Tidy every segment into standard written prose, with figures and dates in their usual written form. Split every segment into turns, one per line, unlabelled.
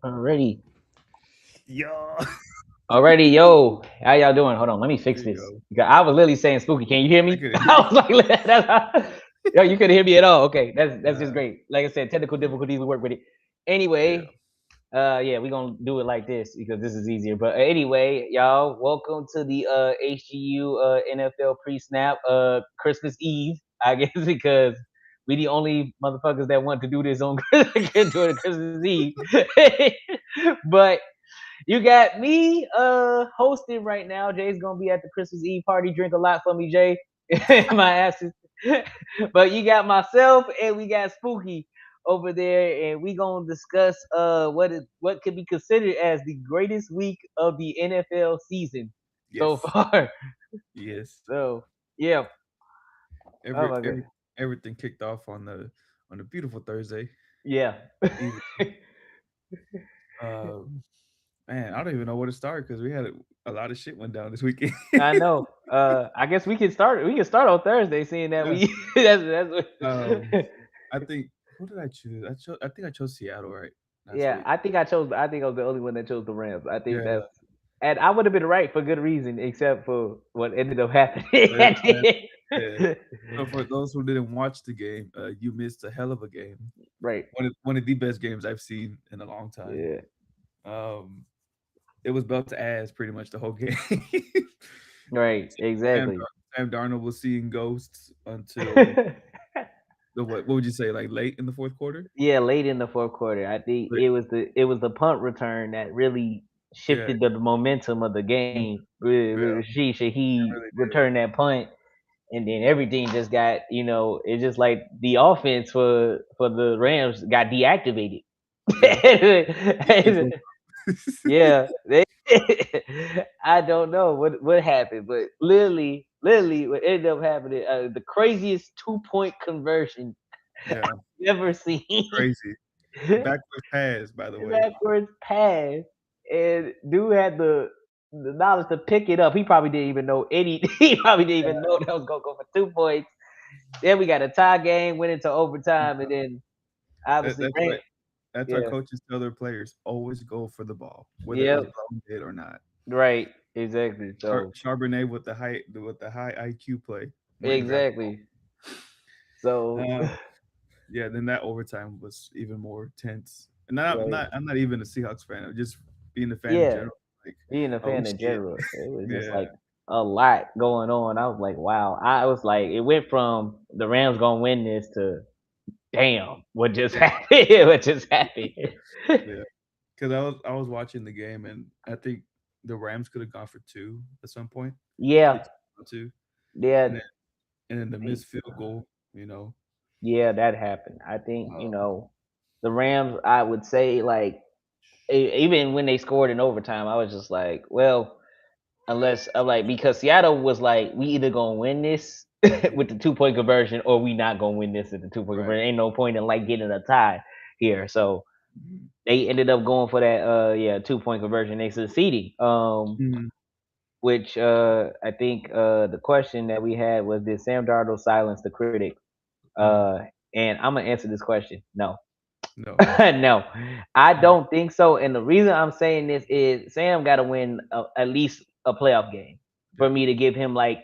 Already.
Yo.
Already, yo. How y'all doing? Hold on, let me fix
There you
this.
go.
Because I was literally saying spooky. Can you hear
I
me?
couldn't hear
I
you.
was like, yo, you couldn't hear me at all. Okay, that's just
Nah,
great. Like I said, technical difficulties, we work with it.
yeah.
Anyway, yeah, we're gonna do it like this because this is easier. But anyway, y'all, welcome to the HGU NFL pre-snap Christmas Eve, I guess, because we the only motherfuckers that want to do this on during Christmas Eve. But you got me hosting right now. Jay's gonna be at the Christmas Eve party. Drink a lot for me, Jay. My ass is but you got myself and we got Spooky over there, and we gonna discuss what could be considered as the greatest week of the NFL season so
Yes.
far.
Yes.
So yeah. Oh
Every
my
every
goodness.
everything kicked off on a beautiful Thursday
Yeah.
evening. Um, man, I don't even know where to start because we had a lot of shit went down this weekend.
I know. I guess we can start. We can start on Thursday, seeing that
Yeah.
we that's
Um,
what.
I think who did I choose? I think I chose Seattle right last
Yeah,
week.
I think I chose. I think I was the only one that chose the Rams. I think
Yeah.
that's, and I would have been right for good reason, except for what ended up happening
But,
at the
yeah.
end.
So for those who didn't watch the game, you missed a hell of a game.
Right.
One of the best games I've seen in a long time.
Yeah.
Um, it was belt to ass pretty much the whole game.
Right.
Sam,
Exactly.
Sam Darnold was seeing ghosts until the what would you say, like late in the fourth quarter?
Yeah, late in the fourth quarter, I think
But
it was the punt return that really
yeah,
shifted the momentum of the
mm,
game.
yeah,
He
really did.
returned that punt, and then everything just got, it's just like the offense for the Rams got deactivated.
Yeah, defense woke up.
Yeah, they, I don't know what happened, but literally, what ended up happening, the craziest 2 point conversion
Yeah,
ever seen.
crazy. Backwards pass, by the way.
Backwards pass, and dude had the knowledge to pick it up. He probably didn't even know any. He probably didn't even know that was gonna go for 2 points. Then we got a tie game, went into overtime, and then
That,
obviously
that's why
ran.
that's why
Yeah,
coaches tell their players always go for the ball, whether it was
yep,
blown dead or not.
right, exactly. So
Charbonnet with the high IQ play went and grabbed the
exactly. So
ball. Yeah, then that overtime was even more tense. And
right,
I'm not even a Seahawks fan. I'm just being a fan in
yeah,
general. Like,
being a
holy
fan in
shit.
general, it was just
Yeah.
like a lot going on. I was like, wow. I was like, it went from the Rams gonna win this to damn, what just
Yeah.
happened? What just happened?
Yeah. Because I was watching the game and I think the Rams could have gone for two at some point. They
Yeah,
took two,
yeah,
and then the
they-
missed field goal. You know.
yeah, that happened. I think
Um,
the Rams. I would say like even when they scored in overtime, I was just like, well, unless I'm like, because Seattle was like, we either gonna win this with the 2 point conversion, or we not gonna win this at the 2 point
right.
conversion. Ain't no point in like getting a tie here. So
Mhm.
they ended up going for that 2 point conversion. They succeeded.
Mhm.
Which I think the question that we had was, did Sam Darnold silence the critic?
Mhm.
And I'm gonna answer this question. No,
No.
no, I
No.
don't think so. And the reason I'm saying this is Sam got to win at least a playoff game for
Yeah.
me to give him like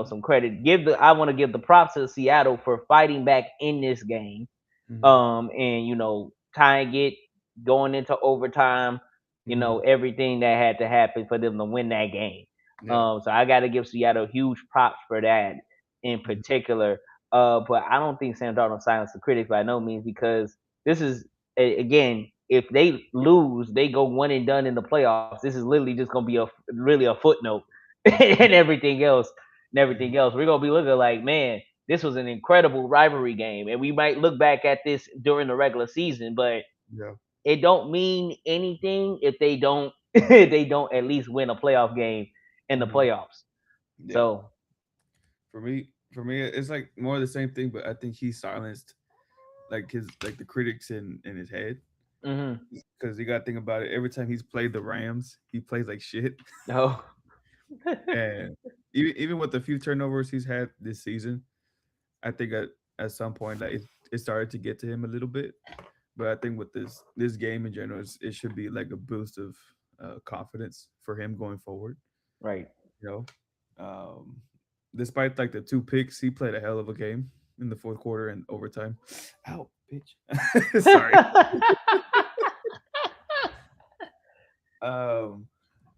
some credit. I want to give the props to Seattle for fighting back in this game,
Mhm.
and tying it, going into overtime,
Mhm.
everything that had to happen for them to win that game.
Yeah.
So I got to give Seattle huge props for that in
Mhm.
particular. But I don't think Sam Darnold silenced the critics by no means, because this is again, if they lose, they go one and done in the playoffs. This is literally just gonna be a really a footnote and
Mhm.
everything else. We're gonna be looking like, man, this was an incredible rivalry game, and we might look back at this during the regular season, but
Yeah.
it don't mean anything if they don't they don't at least win a playoff game in the
Mhm.
playoffs.
Yeah.
So
For me, it's like more of the same thing, but I think he silenced like his like the critics in his head
hmm
because you got to think about it. Every time he's played the Rams, he plays like shit,
no.
and even with the few turnovers he's had this season, I think at some point like it started to get to him a little bit. But I think with this game in general, it should be like a boost of confidence for him going forward.
Right.
You know, um, despite like the two picks, he played a hell of a game in the fourth quarter and overtime. Ow, bitch. Sorry. Um,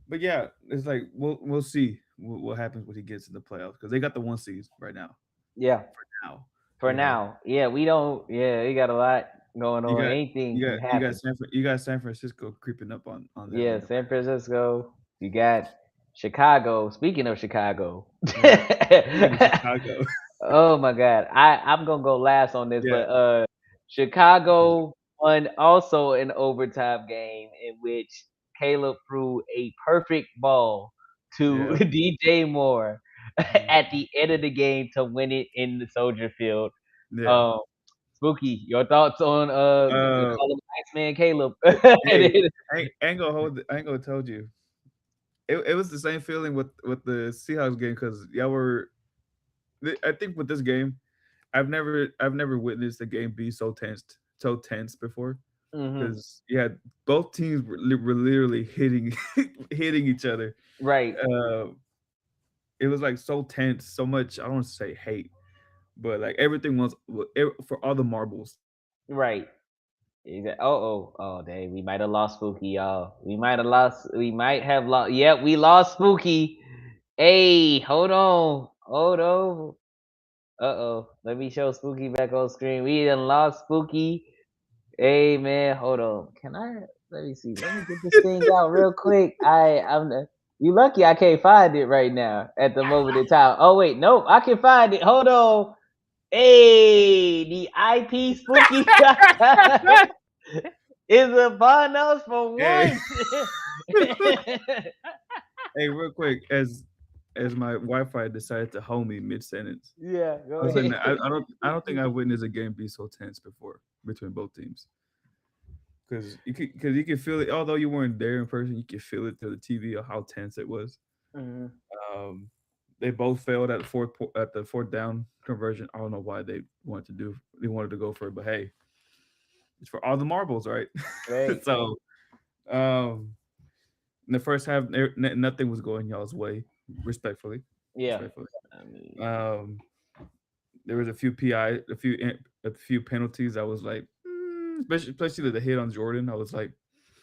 but yeah, it's like we'll see what happens when he gets in the playoffs because they got the one seed right now.
Yeah.
Now,
For
you know,
now, yeah, we don't. Yeah, we got a lot going
you
on.
got
Anything
you
can
got you got
happen.
You got San Francisco creeping up on them
Yeah,
in the
San Francisco. You got Chicago. Speaking of Chicago,
yeah. Speaking of Chicago,
oh my God, I'm gonna go last on this,
yeah,
but Chicago won also an overtime game in which Caleb threw a perfect ball to
yeah,
DJ Moore
mhm,
at the end of the game to win it in the Soldier Field.
yeah.
Um, Spooky, your thoughts on we
Uh,
call him Iceman Caleb?
hey, I ain't gonna I ain't gonna told you. It was the same feeling with the Seahawks game because y'all were. I think with this game, I've never witnessed a game be so tense before
Hmm.
because yeah, both teams were literally hitting hitting each other.
Right,
Uh, it was like so tense, so much. I don't want to say hate, but like everything was for all the marbles.
right. Oh, dang, we might have lost Spooky, y'all. We might have lost. We might have lost. Yep, we lost Spooky. Hey, hold on. Uh-oh, let me show Spooky back on screen. We done lost Spooky. Hey, man, hold on. Can I? Let me see. Let me get this thing out real quick. You lucky I can't find it right now at the moment in time. Oh wait, nope, I can find it. Hold on. Hey, the IP Spooky is upon us for
Hey,
once.
hey, real quick, as my Wi-Fi decided to hold me mid sentence,
Yeah,
I
go
was saying
ahead.
that I don't think I've witnessed a game be so tense before between both teams because you could feel it although you weren't there in person, you could feel it through the TV of how tense it was.
Mhm.
Um, they both failed at at the fourth down conversion. I don't know why they wanted to go for it, but hey, it's for all the marbles, right?
Right.
So um, in the first half, nothing was going y'all's way. Respectfully,
Yeah.
respectfully.
I mean,
Um, there was a few a few penalties. I was like, especially the hit on Jordan. I was like,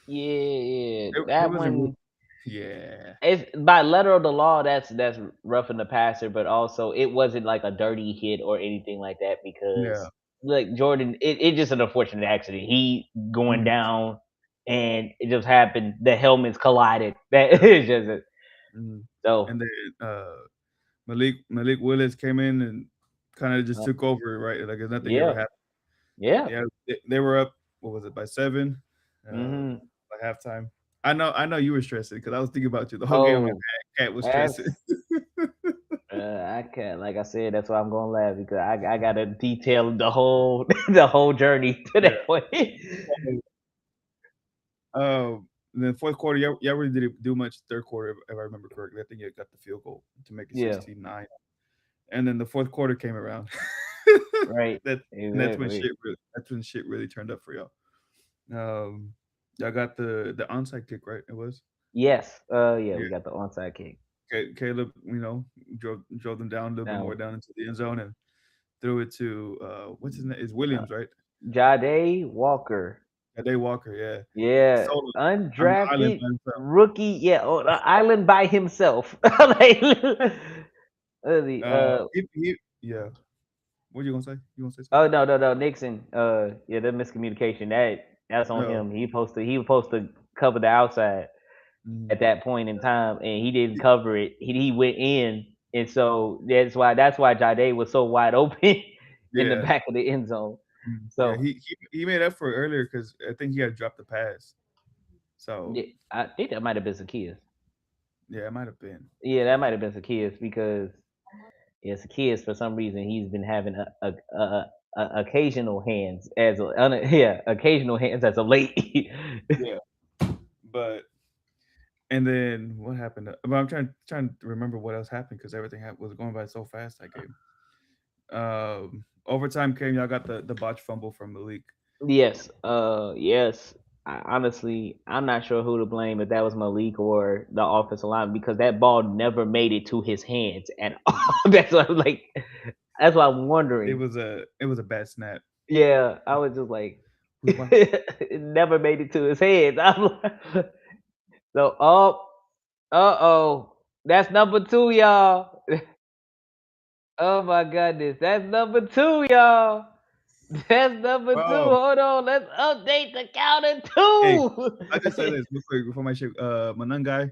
yeah,
it
that
was a
one.
yeah,
It's by letter of the law. That's roughing the passer, but also it wasn't like a dirty hit or anything like that
yeah,
because like Jordan, it just an unfortunate accident. He going
mhm,
down, and it just happened. The helmets collided. That
yeah.
is just it.
Mhm.
So
And then Malik Willis came in and kind of just
uh,
took over, right? Like if nothing ever
yeah,
happened.
yeah.
Yeah, they were up. What was it by 7?
Hmm.
By halftime. I know you were stressing because I was thinking about you the whole game.
Oh,
Cat was stressing.
that's I can't. Like I said, that's why I'm gonna laugh because I gotta detail the whole the whole journey to
Yeah.
that point.
And then fourth quarter, y'all really didn't do much. Third quarter, if I remember correctly, I think you got the field goal to make it
Yeah.
16-9. And then the fourth quarter came around.
Right.
that
Exactly.
that's when shit really turned up for y'all. Um, y'all got the onside kick, right? It was.
Yes. Yeah,
Yeah.
we got the onside kick.
Caleb, drove them down a little bit more
Now,
down into the end zone and threw it to what's his name? It's
uh,
Williams, right?
Jade Walker.
Day Walker, yeah.
Yeah,
Solo on the island
undrafted
by himself.
rookie. Yeah, on the island by himself. Like, let's see,
Yeah. What you gonna say? You gonna say
oh
something?
no, Nixon. Yeah, the miscommunication. That's on
No.
him. He was supposed to cover the outside
Mhm.
at that point in time, and he didn't cover it. He went in, and so that's why Jade was so wide open in the
Yeah.
back of the end zone.
Yeah,
So
he made up for it earlier because I think he had dropped the pass. So
yeah, I think that might have been Zacchaeus.
yeah, it might have been.
Yeah, that might have been Zacchaeus because yeah, Zacchaeus for some reason he's been having occasional hands yeah, occasional hands as of late.
Yeah. But and then what happened? But I'm trying to remember what else happened because everything was going by so fast that game. Overtime came. Y'all got the botch fumble from Malik.
Yes. Yes. Honestly, I'm not sure who to blame if that was Malik or the offensive line because that ball never made it to his hands at all. That's what I'm like. That's what I'm
It
wondering.
was a bad snap.
Yeah, I was just like,
We won.
it never made it to his hands. I'm like, so, oh, oh, that's number two, y'all. Oh my goodness, that's number two, y'all. That's number two.
Oh,
Hold on, let's update the counter
hey,
two.
I just say this real quick before my shit. Manan guy,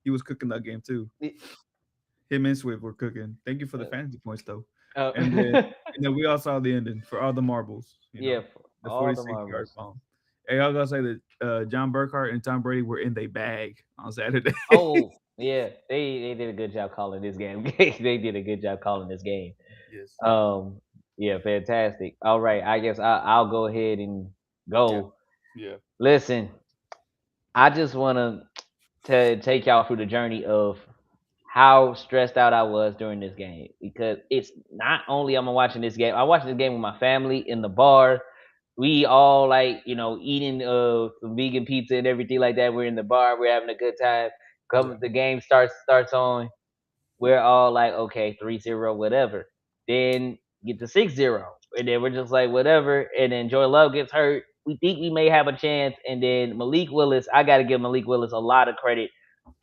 he was cooking that game too. Him and Swift were cooking. Thank you for the fantasy points though.
Uh,
And then we all saw the ending for all the marbles.
yeah, for
The
all the
46-yard
marbles.
bomb. Hey, I was gonna say that John Burkhart and Tom Brady were in their bag on Saturday.
Oh, yeah, they did a good job calling this game. They did a good job calling this game.
Yes.
Um, yeah, fantastic. All right, I guess I'll go ahead and
Yeah.
go.
Yeah.
Listen, I just want to take y'all through the journey of how stressed out I was during this game because it's not only I'm watching this game. I watched this game with my family in the bar. We all like eating some vegan pizza and everything like that. We're in the bar. We're having a good time.
Yeah.
Come the game starts on, we're all like, okay, 3-0, whatever. Then get to 6-0. And then we're just like, whatever. And then Joy Love gets hurt. We think we may have a chance. And then Malik Willis, I got to give Malik Willis a lot of credit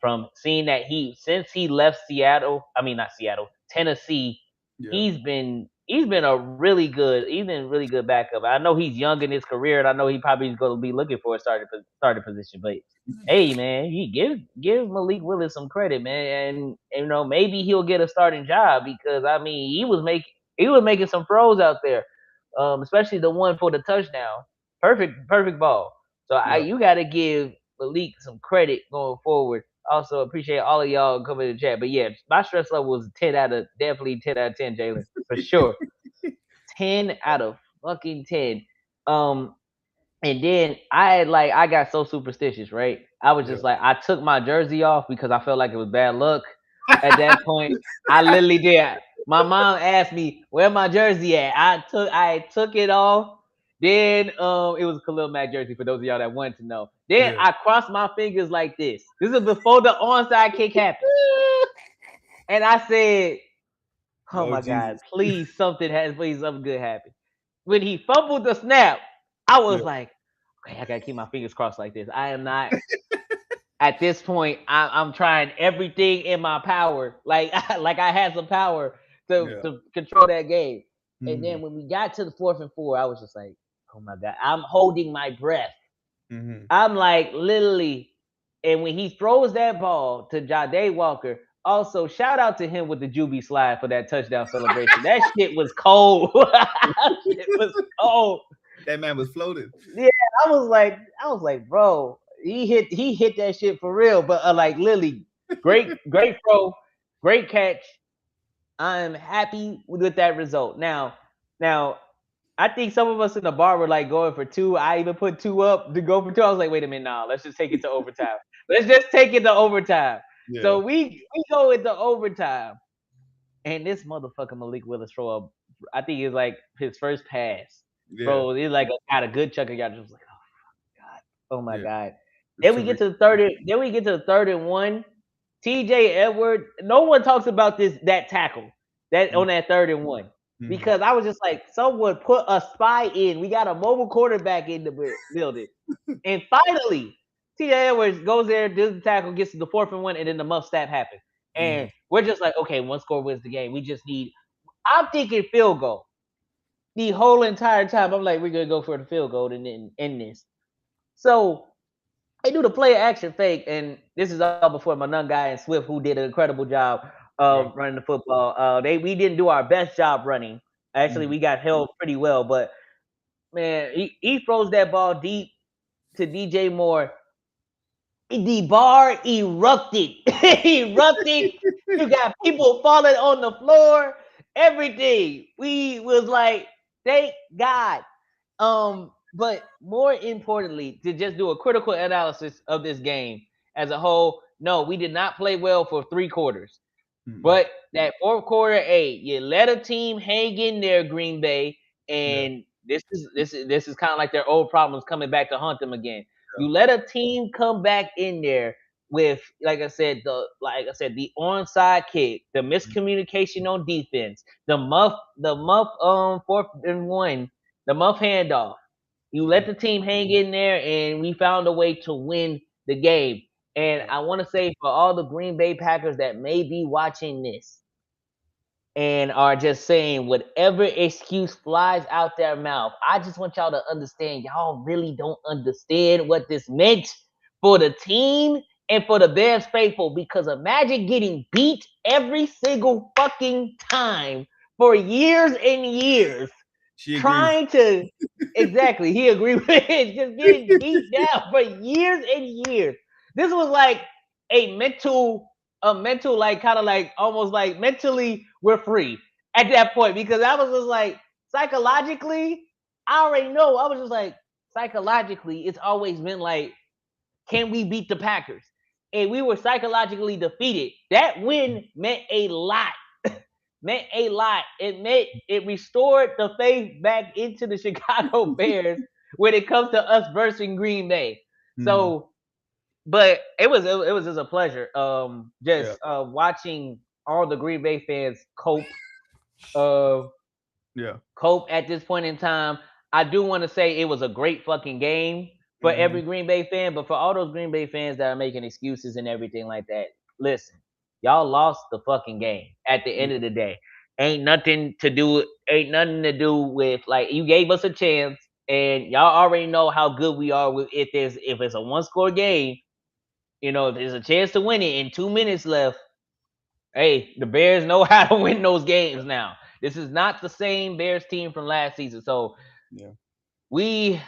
from seeing that since he left Seattle, I mean, not Seattle, Tennessee,
Yeah.
he's been a really good backup. I know he's young in his career, and I know he probably is going to be looking for a starting position. But hey, man, you give Malik Willis some credit, man, and maybe he'll get a starting job because I mean he was making some throws out there, especially the one for the touchdown, perfect ball. So
Yeah.
you got to give Malik some credit going forward. Also appreciate all of y'all coming to the chat. But yeah, my stress level was definitely 10 out of 10, Jalen, for sure. 10 out of fucking 10. Um, and then I got so superstitious, right? I was
Yeah.
just like, I took my jersey off because I felt like it was bad luck. At that point, I literally did. My mom asked me where my jersey at. I took it off. Then it was a Khalil Mack jersey for those of y'all that wanted to know. Then
Yeah.
I crossed my fingers like this. This is before the onside kick happened, and I said, "Oh
Oh
my God,
Jesus.
please something good happen." When he fumbled the snap, I
Yeah.
was like, okay, I gotta keep my fingers crossed like this. I am not at this point. I'm trying everything in my power, like like I had some power to
Yeah.
to control that game. And
Hmm.
then when we got to the 4th and 4, I was just like, oh my God, I'm holding my breath.
Hmm.
I'm like literally, and when he throws that ball to Jade Walker, also shout out to him with the Juby slide for that touchdown celebration. That shit was cold. It was cold.
That man was floated.
Yeah, I was like, bro, he hit that shit for real. But like Lily, great throw, great catch. I'm happy with that result. Now, I think some of us in the bar were like going for two. I even put two up to go for two. I was like, wait a minute, nah, let's just take it to overtime. Let's just take it to overtime.
Yeah.
So we go into overtime, and this motherfucker Malik Willis throw up. I think it's like his first pass,
Yeah.
bro. It's like got a good chunk of yards. I was like, God. Oh my
Yeah.
God.
It's
Then we
Tariq.
get to the third. Then we get to the 3rd and 1. TJ Edward. No one talks about that tackle that on that 3rd and 1
Mm-hmm.
because I was just like, someone put a spy in. We got a mobile quarterback in the building, and finally, TJ Edwards goes there, does the tackle, gets to the 4th and 1, and then the muff stat happens.
Hmm.
And we're just like, okay, one score wins the game. We just need. I'm thinking field goal the whole entire time. I'm like, we're gonna go for the field goal and then end this. So they do the play action fake, and this is all before my nun guy and Swift, who did an incredible job
Yeah.
of running the football. We didn't do our best job running. Actually,
Hmm.
we got held pretty well, but man, he throws that ball deep to DJ Moore. The bar erupted. Erupted. You got people falling on the floor. Everything. We was like, thank God. But more importantly, to just do a critical analysis of this game as a whole, no, we did not play well for 3 quarters.
Hmm.
But that 4th quarter, hey, you let a team hang in there, Green Bay,
Yeah.
and This is kind of like their old problems coming back to haunt them again.
Yeah.
You let a team come back in there with, like I said, the onside kick, the miscommunication on defense, the muff fourth and one, the muff handoff. You let
Mhm.
the team hang in there, and we found a way to win the game. And
Yeah.
I want to say, for all the Green Bay Packers that may be watching this and are just saying whatever excuse flies out their mouth, I just want y'all to understand, y'all really don't understand what this meant for the team and for the Bears faithful. Because imagine getting beat every single fucking time for years and years,
She agrees.
trying to, exactly, he agreed with it, just getting beat down for years and years. This was like a mental, like, kind of like, almost like, mentally we're free at that point, because I was just like, psychologically, I already know. I was just like, psychologically, it's always been like, can we beat the Packers? And we were psychologically defeated. That win meant a lot. Meant a lot. It restored the faith back into the Chicago Bears when it comes to us versus Green Bay.
Mhm.
So, but it was just a pleasure.
Yeah.
Just watching all the Green Bay fans uh
Yeah.
cope at this point in time. I do want to say it was a great fucking game for
Mhm.
every Green Bay fan, but for all those Green Bay fans that are making excuses and everything like that, listen, y'all lost the fucking game at the end
Yeah.
of the day. Ain't nothing to do with, like, you gave us a chance, and y'all already know how good we are with, if it's a one score game, if there's a chance to win it in 2 minutes left. Hey, the Bears know how to win those games now. This is not the same Bears team from last season. So
Yeah.
we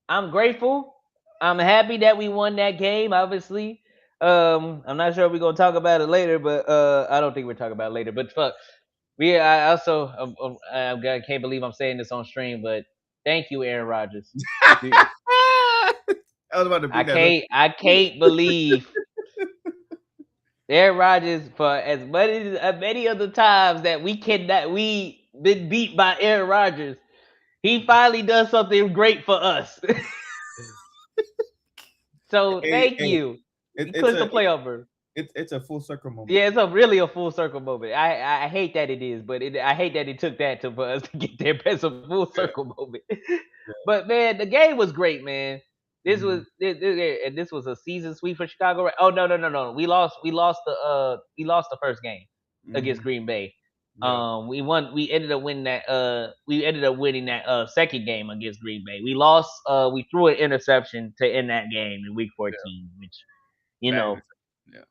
I'm grateful. I'm happy that we won that game, obviously. I'm not sure if we're gonna talk about it later, but I don't think we're talking about it later. But fuck. I also I can't believe I'm saying this on stream, but thank you, Aaron Rodgers. Dude,
I was about to
I
bring that up.
can't I can't believe Aaron Rodgers, for as many of the times that we been beat by Aaron Rodgers, he finally does something great for us. So
Hey,
thank
hey,
you.
it,
He
it's
clinched
a
the playoff berth.
it's a full circle moment.
Yeah, it's really a full circle moment. I hate that it is, but I hate that it took that for us to get there. But it's a full
Yeah.
circle moment.
Yeah.
But man, the game was great, man. This
Mhm.
was this was a season sweep for Chicago. Right? Oh, no. We lost the first game against
Mhm.
Green Bay.
Yeah.
We won. We ended up winning that second game against Green Bay. We lost. We threw an interception to end that game in week
Yeah.
14, which you
Bad
know
interception.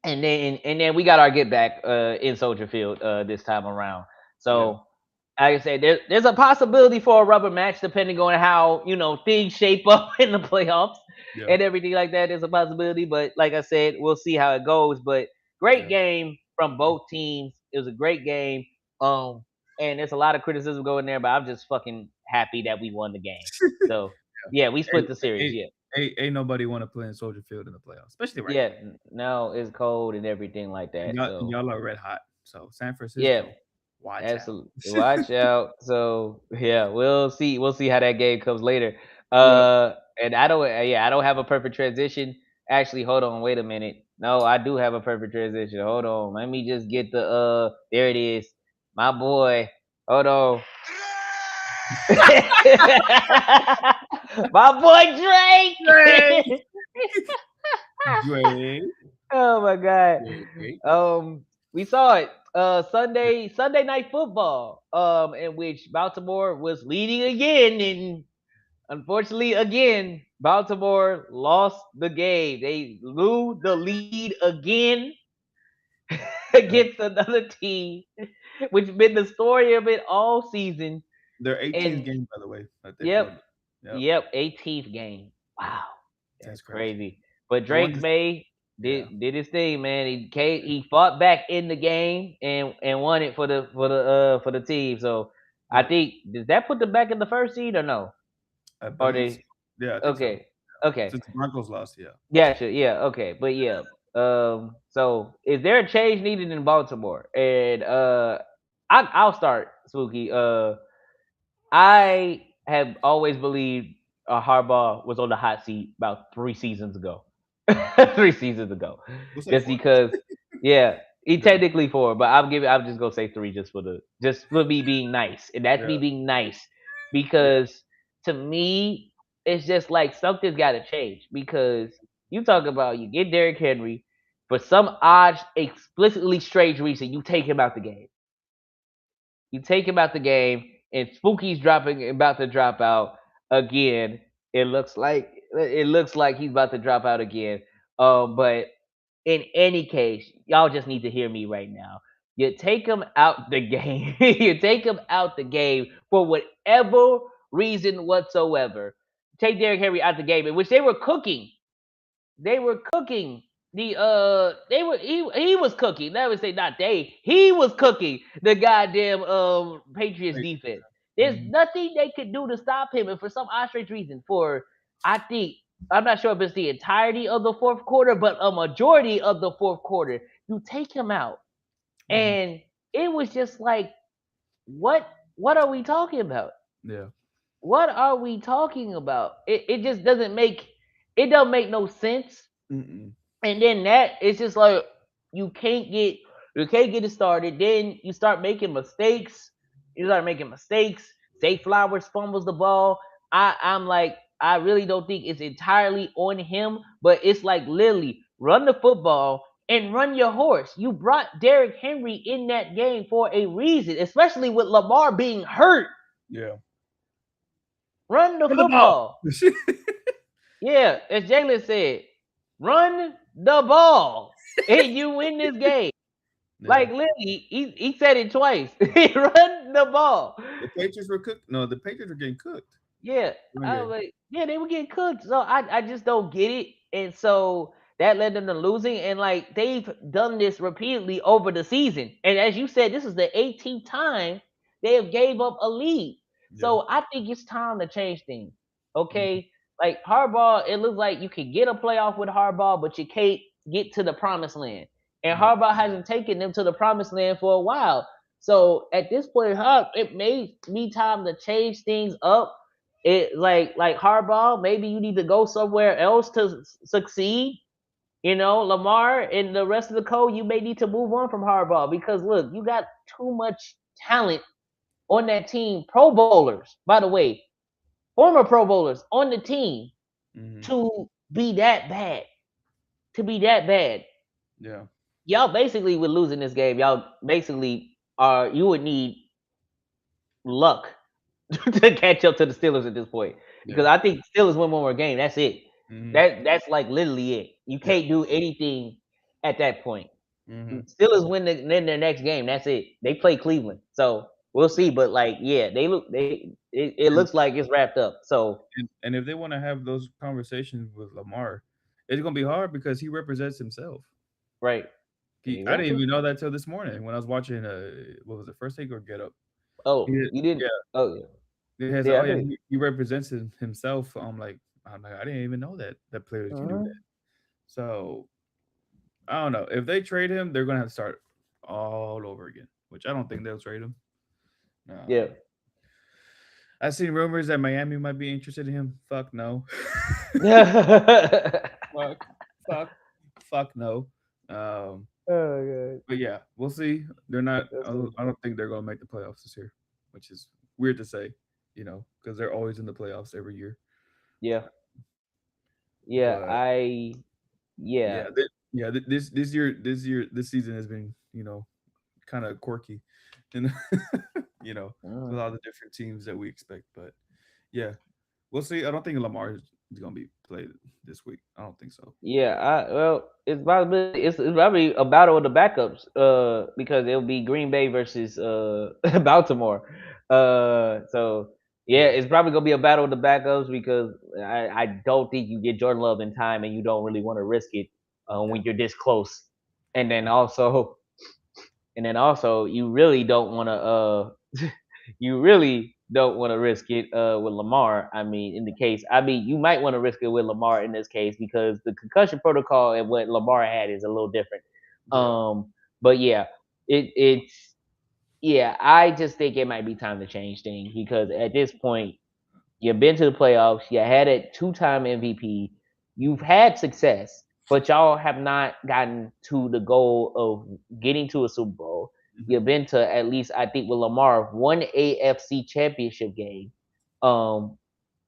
Yeah.
and then we got our get back in Soldier Field this time around.
Yeah.
So, like I said, there's a possibility for a rubber match depending on how things shape up in the playoffs
Yeah.
and everything like that. There's a possibility, but like I said, we'll see how it goes. But great
Yeah.
game from both teams. It was a great game. Um, and there's a lot of criticism going there, but I'm just fucking happy that we won the game. So yeah, we
Hey,
split the series.
hey,
Yeah.
ain't nobody want to play in Soldier Field in the playoffs, especially right
Yeah,
now.
now it's cold and everything like
And
that. So
y'all are red hot. So San
yeah,
Francisco, watch out.
absolutely. Watch out. So yeah, we'll see. We'll see how that game comes later.
Yeah.
And I don't. Yeah, I don't have a perfect transition. Actually, hold on. Wait a minute. No, I do have a perfect transition. Hold on. Let me just get the. There it is. My boy. Hold on. My boy
Drake.
Drake.
Drake.
Oh my god.
Drake.
We saw it Sunday night football, in which Baltimore was leading again, and unfortunately again Baltimore lost the game. They blew the lead again
Yeah.
against another team, which been the story of it all season.
Their 18th
And
game, by the way, that they
yep,
played. Yep.
yep, 18th game. Wow,
That's
that's
crazy.
crazy. But
I want
Drake
to.
May
Yeah.
did his thing, man. He fought back in the game and won it for the team. So I
Yeah.
think, does that put them back in the first seed or no?
I
Are
believe so.
they
Yeah, I think so.
okay? Okay,
Since the Broncos lost, yeah.
gotcha. Yeah, okay, but yeah. So is there a change needed in Baltimore? And I'll start, Spooky. I have always believed Harbaugh was on the hot seat about 3 seasons ago. 3 seasons ago,
We'll say
just
4.
because, yeah, he
Yeah,
technically 4, but I'm just gonna say 3 just for me being nice, and that's me
yeah,
being nice
yeah.
because to me it's just like something's got to change because you talk about you get Derrick Henry for some odd, explicitly strange reason you take him out the game. You take him out the game, and Spooky's dropping about to drop out again. It looks like he's about to drop out again. But in any case, y'all just need to hear me right now. You take him out the game. You take him out the game for whatever reason whatsoever. Take Derrick Henry out the game, in which they were cooking. They were cooking he was cooking. That would say not they. He was cooking the goddamn Patriots
Right.
defense. There's
Mhm.
nothing they could do to stop him, and for some odd strange reason, for I think I'm not sure if it's the entirety of the fourth quarter, but a majority of the fourth quarter, you take him out,
Mhm.
and it was just like, what? What are we talking about?
Yeah.
What are we talking about? It just doesn't make it don't make no sense.
Mm-mm.
And then that it's just like you can't get you can't get it started. Then you start making mistakes. You start making mistakes. Zay Flowers fumbles the ball. I'm like, I really don't think it's entirely on him, but it's like literally run the football and run your horse. You brought Derrick Henry in that game for a reason, especially with Lamar being hurt.
Yeah.
Run the
For the ball.
football. Yeah, as Jalen said, run the ball and you win this game.
Yeah.
Like literally, he said it twice. Run the ball.
The Patriots were cooked. No, the Patriots were getting cooked.
Yeah,
Run
I was
game.
like, yeah, they were getting cooked. So I just don't get it, and so that led them to losing. And like they've done this repeatedly over the season, and as you said, this is the 18th time they have gave up a lead.
Yeah.
So I think it's time to change things.
Mhm.
Okay, like Harbaugh, it looks like you can get a playoff with Harbaugh, but you can't get to the promised land. And
Yeah.
Harbaugh hasn't taken them to the promised land for a while. So at this point, it may be time to change things up. It like Harbaugh, maybe you need to go somewhere else to succeed. Lamar and the rest of the code, you may need to move on from Harbaugh because look, you got too much talent on that team. Pro bowlers, by the way, former Pro bowlers on the team
Mhm.
to be that bad. To be that bad.
Yeah.
Y'all basically with losing this game, y'all basically are you would need luck to catch up to the Steelers at this point. Because
Yeah.
I think Steelers win one more game. That's it.
Mhm.
That's like literally it. You
Yeah.
can't do anything at that point.
Mhm.
Steelers win their next game. That's it. They play Cleveland, so we'll
Yeah.
see. But like, yeah, it looks
And,
like it's wrapped up. So
and if they want to have those conversations with Lamar, it's gonna be hard because he represents himself.
right,
I didn't
exactly.
even know that till this morning when I was watching what was it, First Take or Get Up? He
Oh, you didn't.
yeah,
Oh yeah,
he has
yeah.
oh
I
yeah,
did.
he represents himself. I'm like I didn't even know that players can do
Uh-huh.
that. So I don't know. If they trade him, they're gonna have to start all over again, which I don't think they'll trade him.
Yeah.
Um, I've seen rumors that Miami might be interested in him. Fuck no. fuck, fuck, fuck no. Um,
Oh god,
but yeah, we'll see. They're not.
that's
I don't think they're gonna make the playoffs this year, which is weird to say, because they're always in the playoffs every year.
yeah, yeah.
But
Yeah,
this season has been kind of quirky, and
uh,
with all the different teams that we expect. But yeah, we'll see. I don't think Lamar is gonna be played this week. I don't think so.
yeah. Well, it's probably a battle of the backups. Because it'll be Green Bay versus Baltimore. So yeah,
Yeah,
it's probably gonna be a battle of the backups because I don't think you get Jordan Love in time, and you don't really want to risk it
yeah,
when you're this close. And then also you really don't want to you really don't want to risk it with Lamar. I mean, in the case, I mean, you might want to risk it with Lamar in this case because the concussion protocol and what Lamar had is a little different.
yeah.
But yeah, it's yeah, I just think it might be time to change things because at this point, you've been to the playoffs. You had a two-time MVP. You've had success, but y'all have not gotten to the goal of getting to a Super Bowl.
Hmm.
You've been to at least, I think, with Lamar, one AFC Championship game. Um,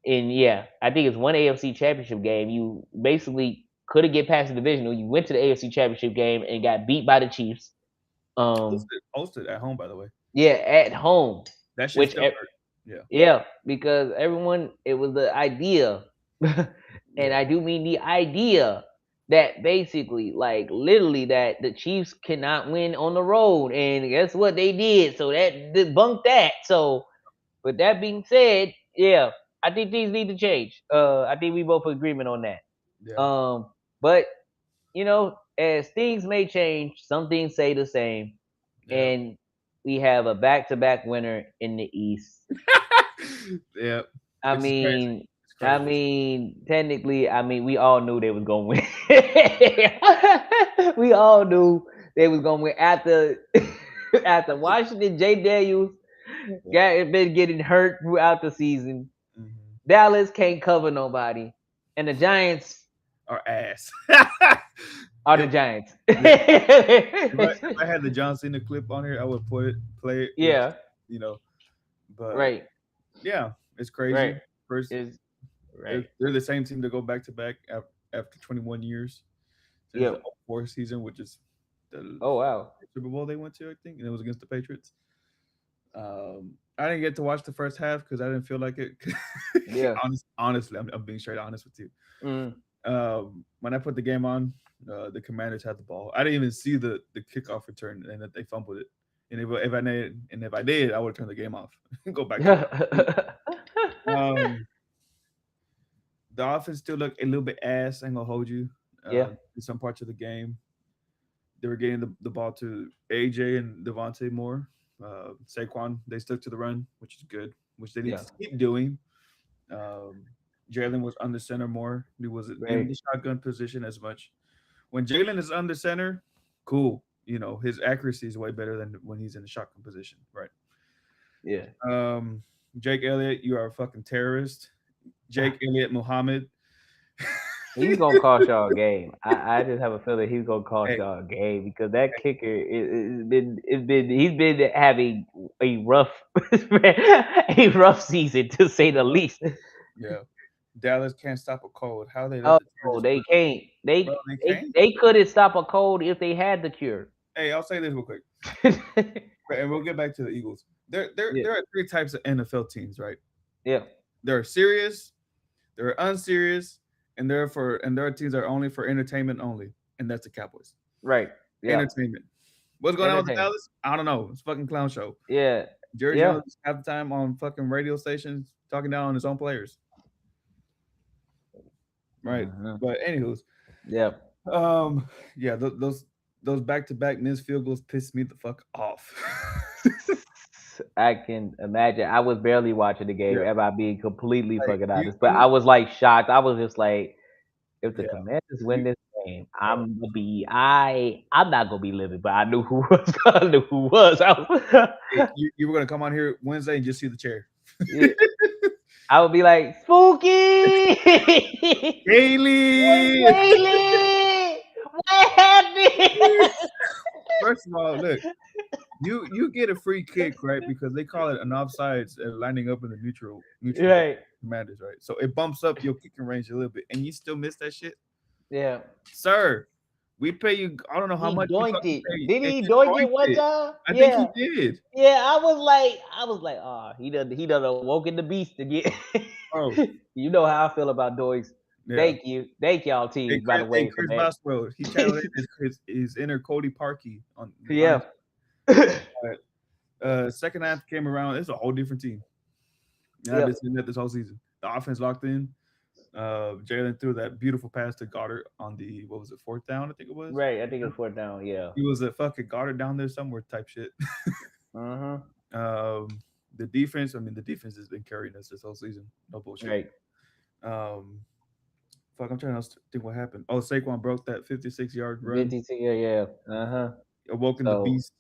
and yeah, I think it's one AFC Championship game. You basically could have get past the divisional. You went to the AFC Championship game and got beat by the Chiefs. Um,
Hosted at home, by the way.
yeah, at home,
That shit
which
still hurt. Yeah,
yeah, because everyone, it was the idea, and
yeah,
I do mean the idea that basically, like literally, that the Chiefs cannot win on the road, and guess what they did? So that debunked that. So, with that being said, yeah, I think things need to change. I think we both agreement on that.
yeah,
But as things may change, some things stay the same,
yeah,
and we have a back-to-back winner in the East.
yeah.
I
Which is crazy.
mean,
It's crazy.
technically, we all knew they was gonna win. We all knew they was gonna win after after Washington. Jay Daniels
Yeah.
got been getting hurt throughout the season.
Hmm.
Dallas can't cover nobody, and the Giants
Our ass.
are the
If,
Giants.
yeah. If I had the John Cena clip on here, I would play it. It's
Yeah,
you know, but
right,
yeah, it's
right.
crazy. First,
Is right.
they're the same team to go back to back after 21 years since the
Yep.
'04 season, which is the
Oh wow.
Super Bowl they went to, I think, and it was against the Patriots. I didn't get to watch the first half because I didn't feel like it.
Yeah.
Honestly, I'm being straight honest with you.
Mm.
When I put the game on, the Commanders had the ball. I didn't even see the kickoff return and that they fumbled it. And if I did, I would have turned the game off and go back to watch. Um, the offense still looked a little bit ass. I ain't gonna hold you.
Yeah.
In some parts of the game, they were getting the ball to AJ and Devontae more. Saquon, they stuck to the run, which is good, which they need
Yeah.
to keep doing. Um, Jalen was under center more. He wasn't in
Right.
the shotgun position as much. When Jalen is under center, cool. His accuracy is way better than when he's in the shotgun position, right?
Yeah.
Um, Jake Elliott, you are a fucking terrorist. Jake Elliott Muhammad.
He's gonna cost y'all a game. I just have a feeling he's gonna cost
Hey,
y'all a game because that kicker it's been he's been having a rough a rough season to say the least.
yeah. Dallas can't stop a cold. How they let
Oh,
the Chargers
they
win?
can't.
Bro,
They
they
they
can't.
they couldn't stop a cold if they had the cure.
Hey, I'll say this real quick, and we'll get back to the Eagles.
Yeah.
There are three types of NFL teams, right?
Yeah.
There are serious, there are unserious, and there are teams that are only for entertainment only, and that's the Cowboys.
Right. Yeah.
Entertainment. What's going on with the
Entertainment.
Dallas? I don't know. It's a fucking clown show.
Yeah.
Jerry
Yeah.
Jones half the time on fucking radio stations talking down on his own players. Right.
Mhm.
But anywho's,
Yeah.
um, yeah, those back to back missed field goals pissed me the fuck off.
I can imagine. I was barely watching the game,
Yeah,
if I being completely
like
fucking
you
honest. But
you
I was like shocked. I was just like, if the
yeah,
Commanders win
you
this game,
bro.
I'm not gonna be living. But I knew who was. I knew who was.
Hey, you were gonna come on here Wednesday and just see the chair.
Yeah, I would be like, Spooky,
Haley.
Haley, what happened?
First of all, look, you get a free kick, right? Because they call it an offsides lining up in the neutral zone
Right.
commanders, right? So it bumps up your kicking range a little bit, and you still miss that shit,
Yeah.
sir. We pay you. I don't know how
He
much we
doinked
fucking
it.
pay you,
Did
and
he
you
doink it
doinked
one
it.
time?
I think he
Yeah.
did,
Yeah, I was like, ah, he done awoken the beast again.
bro.
You know how I feel about doinks.
Yeah.
Thank y'all
Hey
teams, by
Chris,
the way, for
Chris
that.
Boswell, he channeled in his inner Cody Parkey on the
Yeah.
Lions. Second half came around. It's a whole different team. And I've been
Yep.
seeing that this whole season. The offense locked in. Jalen threw that beautiful pass to Goddard on the what was it, fourth down? I think it was.
Right. I think it's fourth down. Yeah.
He was a fucking Goddard down there somewhere type shit.
Uh-huh.
The defense, I mean, the defense has been carrying us this whole season. No bullshit.
Right.
Um, Fuck, I'm trying to think what happened. Oh, Saquon broke that 56-yard run,
52. Yeah. Yeah. Uh-huh.
awoken the
So
beast,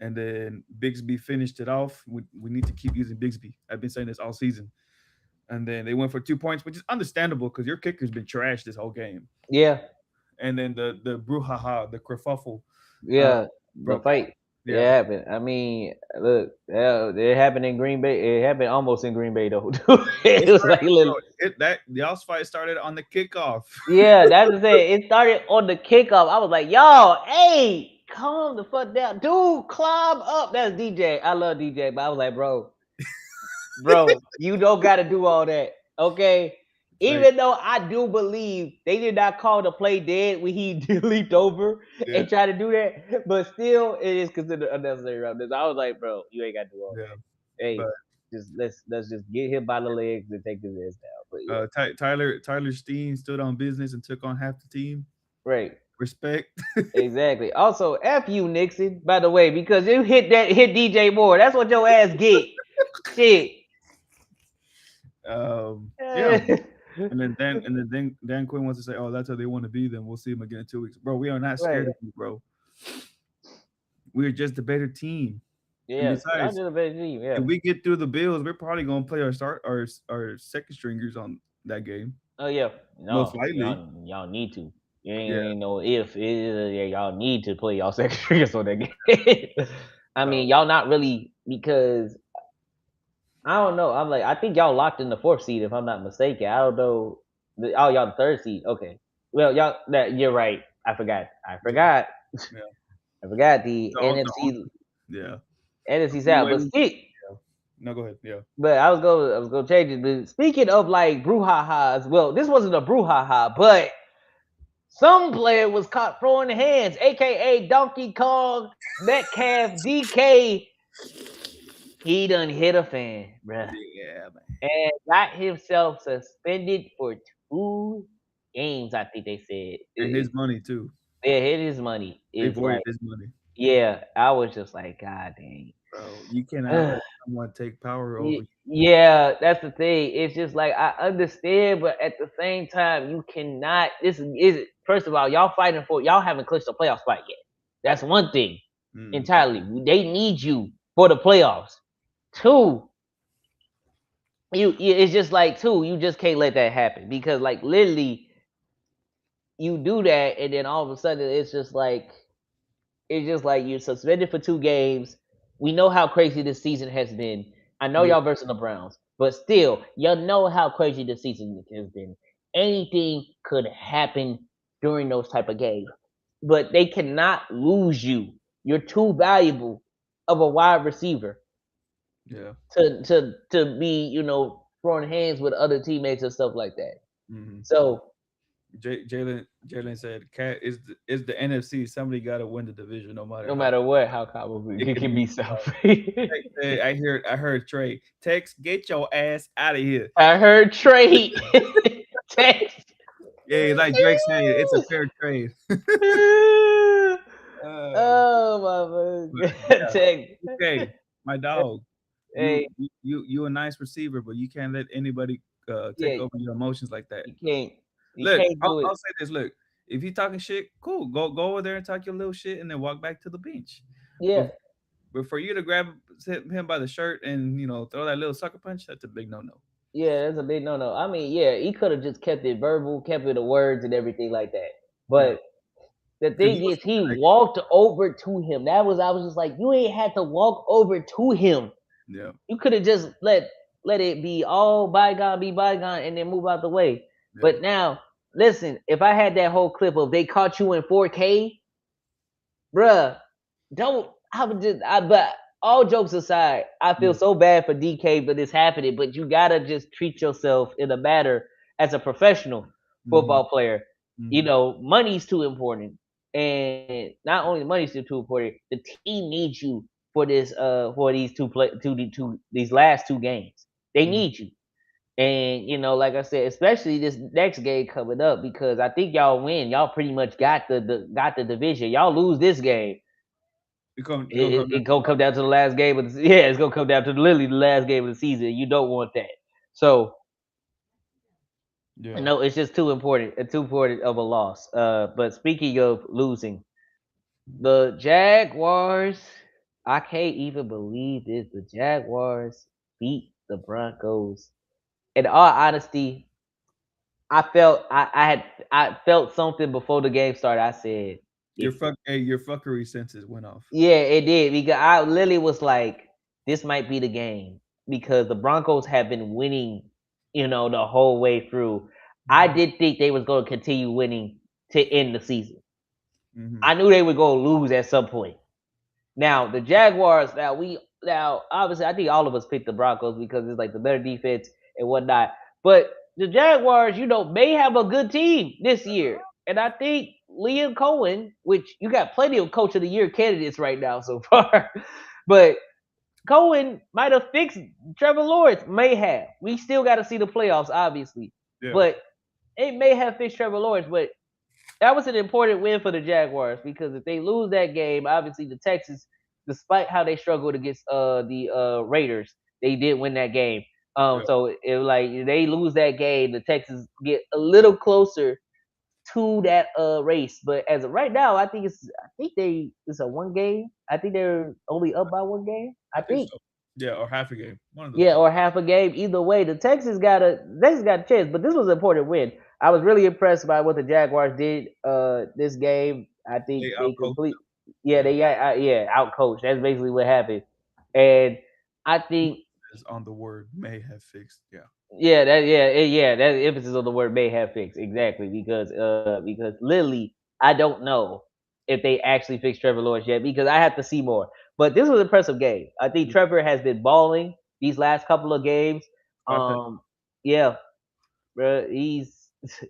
and then Bigsby finished it off. We need to keep using Bigsby. I've been saying this all season. And then they went for 2 points, which is understandable because your kicker's been trashed this whole game.
Yeah,
And then the brouhaha, the kerfuffle, uh,
yeah, the
broke out.
fight. It
Yeah,
happened. I mean, look, it happened in Green Bay. It happened almost in Green Bay though. Too.
it
It was
started,
like little.
that y'all's fight started on the kickoff.
Yeah, that's the thing. It started on the kickoff. I was like, yo, hey, calm the fuck down. Dude, climb up. That's DJ. I love DJ, but I was like, bro, you don't gotta do all that. Okay.
Like,
Even though I do believe they did not call the play dead when he leaped over
yeah,
and tried to do that, but still it is considered unnecessary roughness. I was like, bro, you ain't gotta do all
yeah.
that. Hey,
But
just let's just get him by the legs and take his ass down. But yeah,
Tyler Steen stood on business and took on half the team.
right.
Respect.
Exactly. Also, F you, Nixon, by the way, because you hit DJ Moore. That's what your ass get. Shit.
Yeah. And then Dan Quinn wants to say, "Oh, that's how they want to be." Then we'll see him again in 2 weeks, bro. We are not
Right.
scared of you, bro. We're just the better team. And
Yeah. Y'all
besides,
did a better team.
if
Yeah.
we get through the Bills, we're probably gonna play our second stringers on that game,
Oh yeah.
most
No,
likely.
y'all need to. You
Yeah.
ain't know if it is, yeah, y'all need to play y'all second stringers on that game. I
So
mean, y'all not really because I don't know. I'm like I think y'all locked in the fourth seed if I'm not mistaken. I don't know. Oh, y'all the third seed. Okay. Well, y'all that you're right. I forgot. I
yeah,
forgot.
yeah.
I forgot the
The
NFC
yeah. The
South.
way
But
we, yeah. No, go ahead. Yeah.
but I was gonna change it. But speaking of like brouhahas, well, this wasn't a brouhaha, but some player was caught throwing hands, aka Donkey Kong Metcalf DK. He done hit a fan, bruh,
Yeah, man.
and got himself suspended for 2 games. I think they said.
And his money too.
Yeah, hit his money.
They
Is
voided
like,
his money,
yeah, I was just like, God
bro. You cannot
dang.
let someone take power over
Yeah, that's the thing. It's just like I understand, but at the same time, you cannot. This is first of all, y'all haven't clinched the playoff spot yet. That's one thing
you.
entirely. They need you for the playoffs. Two, it's just like two. You just can't let that happen because like literally, you do that, and then all of a sudden, it's just like you're suspended for 2 games. We know how crazy this season has been. I know
Yeah,
y'all versus the Browns, but still, y'all know how crazy this season has been. Anything could happen during those type of games, but they cannot lose you. You're too valuable of a wide receiver
yeah.
to be throwing hands with other teammates and stuff like that.
hmm
So
Jalen said, "Cat is the NFC. Somebody got to win the division, no matter
no
how
matter what, how common
it
it
can
can
be."
be selfish.
I heard Trey text, get your ass out of here.
I heard trade text.
Yeah, like Drake said, it's a fair trade.
Oh
But
my god,
yeah,
text.
okay, my dog.
Hey,
You a nice receiver, but you can't let anybody take
yeah,
over your emotions like that.
you can't, you
Look,
can't do
I'll
it.
say this. Look, if you talking shit, cool. Go over there and talk your little shit, and then walk back to the bench.
Yeah,
But but for you to grab him by the shirt and throw that little sucker punch, that's a big no no.
yeah, that's a big no no. I mean, yeah, he could have just kept it verbal, kept it the words and everything like that.
Yeah,
But the
because he
thing
was
is, he
like,
walked over to him. I was just like, you ain't had to walk over to him.
yeah,
You could have just let it be all bygone, be bygone, and then move out the way.
yeah,
But now, listen, if I had that whole clip of they caught you in 4K, bruh, don't. I would just. But all jokes aside, I feel
yeah.
so bad for DK for this happening. But you gotta just treat yourself in a matter as a professional
hmm
football player.
hmm
Money's too important, and not only money's too important, the team needs you for these these last 2 games. They
hmm
need you. And like I said, especially this next game coming up, because I think y'all win. Y'all pretty much got the division. Y'all lose this game,
It's gonna come down
it
to
gonna come down to the last game of the yeah. It's gonna come down to literally the last game of the season. You don't want that. So
yeah.
no, it's just too important of a loss. But speaking of losing, the Jaguars. I can't even believe this. The Jaguars beat the Broncos. In all honesty, I felt something before the game started. I said, if
Your fuckery senses went off.
yeah, it did because I literally was like, this might be the game because the Broncos have been winning, the whole way through. I
Mm-hmm.
did think they was going to continue winning to end the season.
Mm-hmm.
I knew they were going to lose at some point. Now the Jaguars. Now obviously I think all of us picked the Broncos because it's like the better defense and whatnot. But the Jaguars, may have a good team this year, and I think Liam Cohen, which you got plenty of Coach of the Year candidates right now so far, but Cohen might have fixed Trevor Lawrence. May have. We still got to see the playoffs, obviously,
Yeah.
but it may have fixed Trevor Lawrence. But that was an important win for the Jaguars because if they lose that game, obviously the Texans, despite how they struggled against the Raiders, they did win that game.
Yeah.
So it was like if they lose that game, the Texans get a little closer to that race. But as of right now, it's a one game. I think they're only up by one game. I
I think
think.
so. Yeah, or half a game. One of those
Yeah,
two.
or half a game. Either way, the Texans got a chance. But this was an important win. I was really impressed by what the Jaguars did this game. I think
They
they
outcoached
complete.
them.
Yeah,
Yeah.
they got out coached. That's basically what happened. And I think
Is on the word may have fixed. Yeah.
that emphasis on the word may have fixed exactly because literally I don't know if they actually fixed Trevor Lawrence yet because I have to see more. But this was an impressive game. I think Trevor has been balling these last couple of games.
Five touch.
Yeah, bro, he's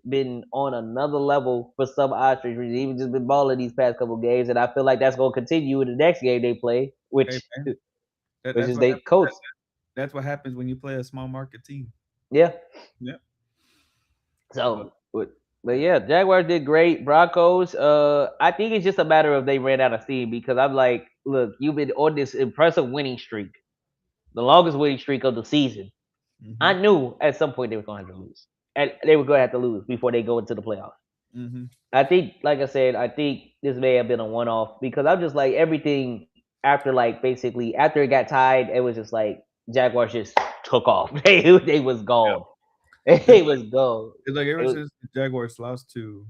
been on another level for some ostrich. He's even just been balling these past couple of games, and I feel like that's going to continue in the next game they play,
Hey
which
man,
which
that's
is
what
they
happens.
coach.
That's what happens when you play a small market team.
Yeah.
Yeah. But
So, but
yeah.
yeah, Jaguars did great. Broncos, I think it's just a matter of they ran out of steam because I'm like, look, you've been on this impressive winning streak, the longest winning streak of the season.
Mm-hmm.
I knew at some point they were going to have to lose, and they were going to have to lose before they go into the playoffs.
Mm-hmm.
I think, like I said, I think this may have been a one-off because I'm just like everything after like basically after it got tied, it was just like Jaguars just took off. They was
Yeah.
gone.
It's
They
like
was gone.
it's like
It
ever
was,
since the Jaguars lost to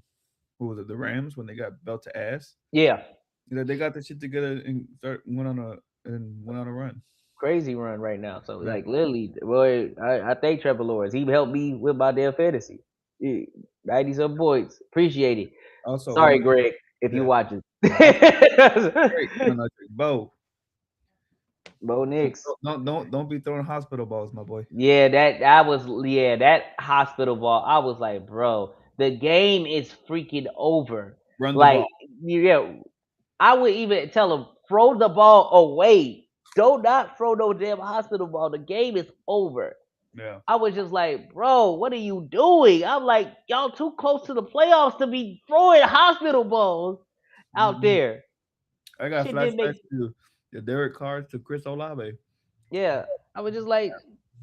who was it, the Rams when they got belt to ass.
yeah.
They got the shit together and went on a run.
Crazy run right now. So
Yeah.
like literally, boy, I thank Trevor Lawrence. He helped me with my damn fantasy. 90 some points. Appreciate it.
Also, I
Sorry,
want to
Greg, if you
yeah.
watching.
No, great. No, no, Bo.
Bo Nix.
Don't be throwing hospital balls, my boy.
That hospital ball. I was like, bro, the game is freaking over.
Run the ball.
Like, yeah, I would even tell him throw the ball away. Do not throw no damn hospital ball. The game is over.
Yeah.
I was just like, bro, what are you doing? I'm like, y'all too close to the playoffs to be throwing hospital balls out
Hmm.
there.
I got
Shit didn't
flashbacks
make.
to the Derek Carr to Chris Olave.
Yeah, I was just like,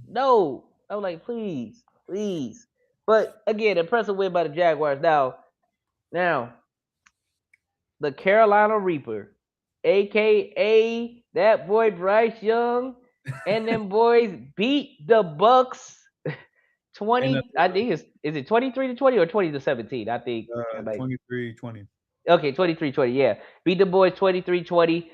no. I was like, please, please. But again, impressive win by the Jaguars. Now, the Carolina Reaper, aka that boy Bryce Young, and them boys beat the Bucks
And
20. I think is it 23-20 or 20-17? I think I might
23-20.
Okay, 23-20. Yeah. Beat the boys 23-20.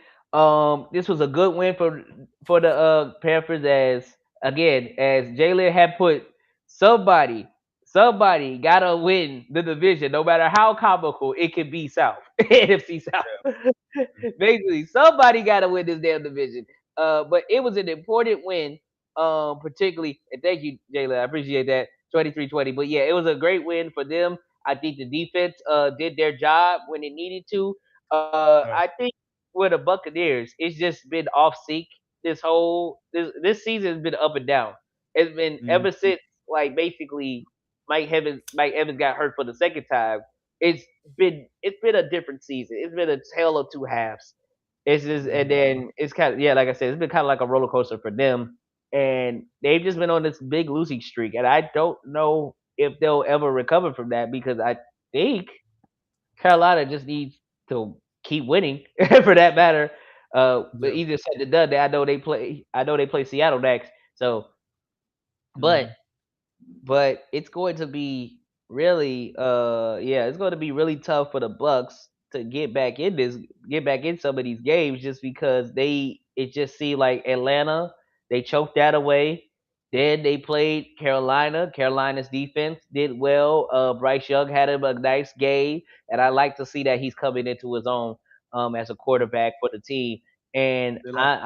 This was a good win for the Panthers as Jalen had put somebody somebody gotta win the division no matter how comical it can be South. NFC South. Basically, somebody gotta win this damn division. But it was an important win, particularly, and thank you, Jalen. I appreciate that. 23-20. But yeah, it was a great win for them. I think the defense did their job when it needed to. I think with the Buccaneers, it's just been off sync this season has been up and down. It's been
Mhm.
ever since like basically Mike Evans got hurt for the second time. It's it's been a different season. It's been a tale of two halves. It's just and
Mhm.
then it's kind of yeah, like I said, it's been kind of like a roller coaster for them, and they've just been on this big losing streak, and I don't know if they'll ever recover from that because I think Carolina just needs to keep winning for that matter. But
Yeah.
either said than done, I know they play. I know they play Seattle next. So, but
Hmm.
it's going to be really yeah, it's going to be really tough for the Bucks to get back in some of these games just because it just seemed like Atlanta, they choked that away. Then they played Carolina. Carolina's defense did well. Bryce Young had him a nice game, and I like to see that he's coming into his own as a quarterback for the team. And
They lost.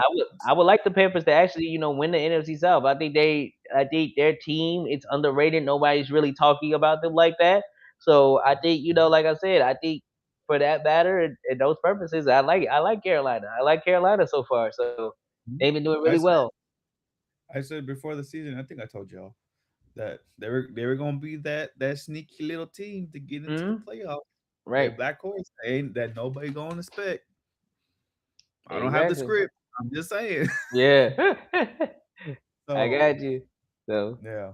I would like the Panthers to actually, win the NFC South. I think their team it's underrated. Nobody's really talking about them like that. So I think, like I said, I think for that matter and those purposes, I like Carolina. I like Carolina so far. So they've
Mhm.
been doing really
I said
well.
I said before the season, I think I told y'all that they were gonna be that sneaky little team to get into the
Hmm.
playoffs.
Right.
That black horse ain't that nobody gonna expect. I don't have the
Exactly.
script. I'm just saying.
Yeah. I
So
got you. So
yeah,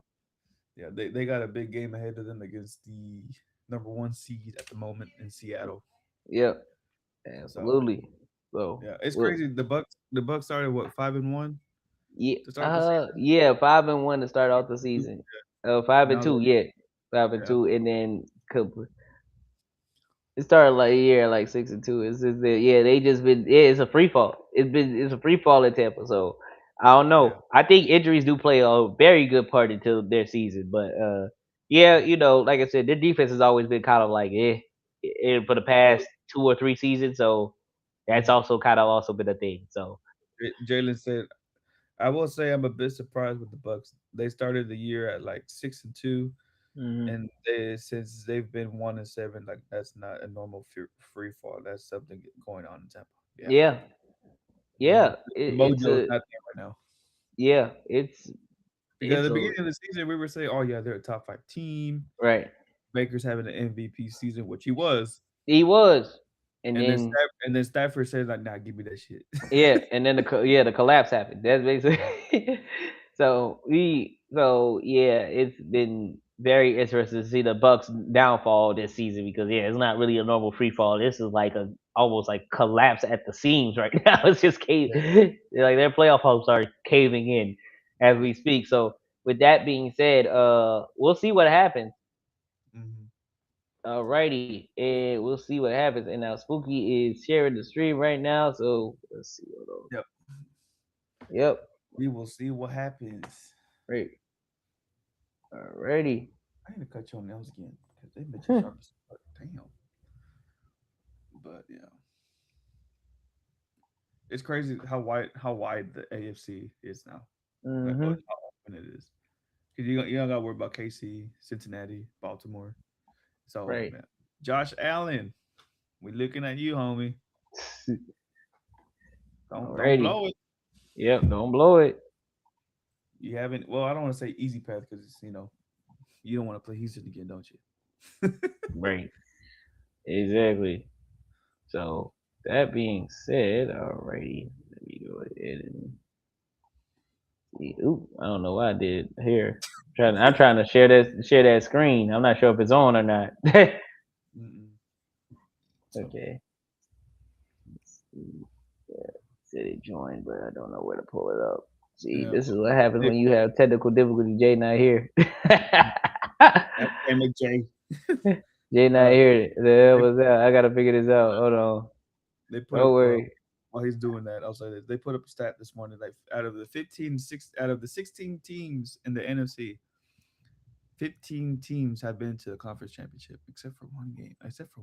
yeah, they got a big game ahead of them against the number one seed at the moment in Seattle.
yep.
So
Absolutely. So
yeah, it's
well,
crazy. The Bucks started what 5-1
yeah,
to start the season.
yeah, 5-1 to start off the season. 5 and
Now
two,
they
yeah, 5 and
yeah.
2, and then it started like a year like 6 and 2. It's just that yeah, they just been yeah, it's a free fall. It's a free fall in Tampa. So I don't
Yeah.
know. I think injuries do play a very good part into their season, but yeah, like I said, their defense has always been kind of like for the past 2 or 3 seasons. So that's
Mhm.
also kind of also been a thing. So
Jalen said, "I will say I'm a bit surprised with the Bucks. They started the year at like 6-2,
hmm
and since they've been 1-7, like that's not a normal free fall. That's something going on in Tampa. Yeah,
yeah,
hmm
yeah,
the
it's
mojo is
a
not there right now.
yeah,
Because at
it's
the
a
beginning of the season, we were saying, "Oh yeah, they're a top five team.
right.
Baker's having an MVP season, which he was."
He was, and
And then
then
Stafford said, "Like, nah, give me that shit."
yeah, and then the collapse happened. That's basically so yeah, it's been very interesting to see the Bucks downfall this season because yeah, it's not really a normal free fall. This is like a almost like collapse at the seams right now. It's just
Yeah.
like their playoff hopes are caving in as we speak. So with that being said, we'll see what happens.
Hmm.
Alrighty, and we'll see what happens. And now Spooky is sharing the stream right now, so let's see. Hold on.
Yep.
Yep.
We will see what happens.
Great. Alrighty.
I need to cut your nails again because they bitches sharp as fuck. Damn. But yeah, it's crazy how wide the AFC is now. Like
Mm-hmm.
how open it is. Because you don't got to worry about KC, Cincinnati, Baltimore. So
Right.
man, Josh Allen, we looking at you, homie. Don't
Alrighty.
blow it.
Yep. Don't blow it.
You haven't. Well, I don't want to say easy path because you don't want to play Houston again, don't you?
Right. Exactly. So that being said, alrighty. Let me go ahead and see. Ooh, I don't know what I did here. I'm trying to share that screen. I'm not sure if it's on or not.
Mm-mm. So
okay. Let's see. Yeah, said it joined, but I don't know where to pull it up. See,
yeah,
this is what happens
they,
when you have technical difficulty. Jay not here.
damn it, Jay.
Jay not
Uh,
here. The hell
they,
was that? I gotta figure this out. Hold on.
they put
Don't
up
worry.
while he's doing that. I'll say this: they put up a stat this morning. Like out of the 16 teams in the NFC, 15 teams have been to the conference championship, except for one team, except for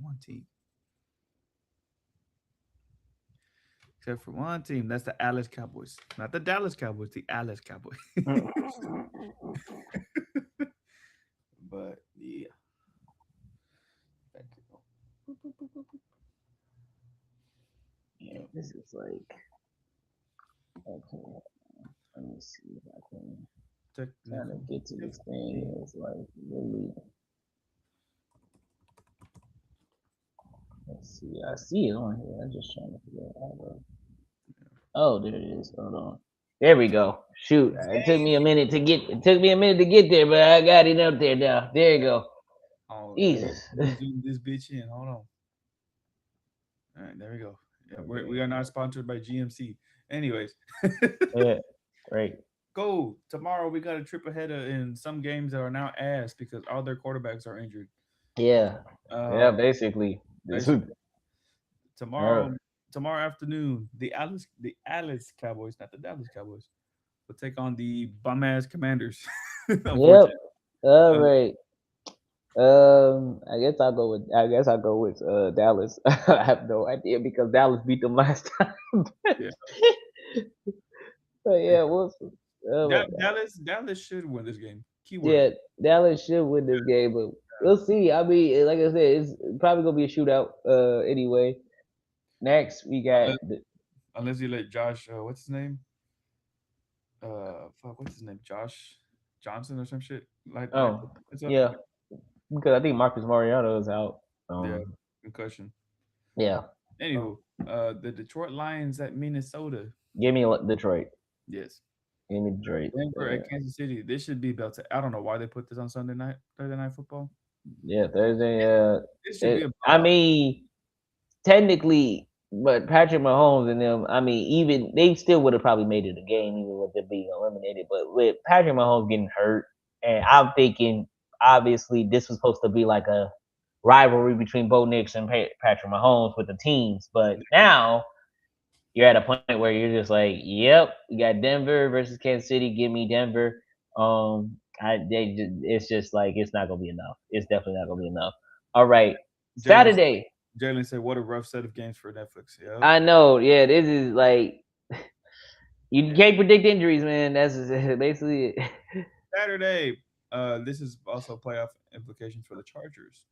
one team. That's the Alice Cowboys, not the Dallas Cowboys, the Alice Cowboys. But yeah, thank you.
Yeah,
Yeah,
this is like okay. Let me see if I can trying to
technical
get to this
difficulty.
thing. It's like really. Let's see. I see it on here. I'm just trying to figure out how to. Oh, there it is. Hold on. There we go. Shoot, it took me a minute to get. It took me a minute to get there, but I got it up there now. There you go.
Oh,
Jesus.
let me zoom this bitch in. Hold on. All right, there we go. Yeah, we are not sponsored by GMC. Anyways,
Yeah, right.
go tomorrow. We got a trip ahead in some games that are now ass because all their quarterbacks are injured.
Yeah, yeah.
Uh,
Basically, this is
Basically,
uh,
tomorrow tomorrow afternoon, the Alice Cowboys, not the Dallas Cowboys, will take on the bum ass Commanders.
yep.
Unfortunately,
All
um,
right. I guess I'll go with Dallas. I have no idea because Dallas beat them last time.
yeah,
But yeah, we'll see. Oh my God.
Dallas should win this game. Keyword.
Yeah, Dallas should win this game, but we'll see. I mean, like I said, it's probably gonna be a shootout. Anyway. Next, we got
Unless, unless you let Josh, what's his name? Fuck, what's his name? Josh Johnson or some shit. Light the
oh
defense up.
yeah, because I think Marcus Mariano is out.
Yeah, concussion.
Yeah.
Anywho, the Detroit Lions at Minnesota.
Give me Detroit.
Yes.
Give me Detroit.
Denver at Kansas City. This should be about to. I don't know why they put this on Thursday night football.
Yeah, Thursday.
This should be a
I
blowout.
mean, technically, but Patrick Mahomes and them, I mean, even they still would have probably made it a game, even with them being eliminated. But with Patrick Mahomes getting hurt, and I'm thinking, obviously, this was supposed to be like a rivalry between Bo Nix and Patrick Mahomes with the teams. But now you're at a point where you're just like, yep, you got Denver versus Kansas City. Give me Denver. It's just like it's not gonna be enough. It's definitely not gonna be enough. All right,
Jalen
Saturday.
Jalen said, "What a rough set of games for Netflix." Yep.
I know. Yeah, this is like you can't predict injuries, man. That's basically it.
Saturday. This is also playoff implications for the Chargers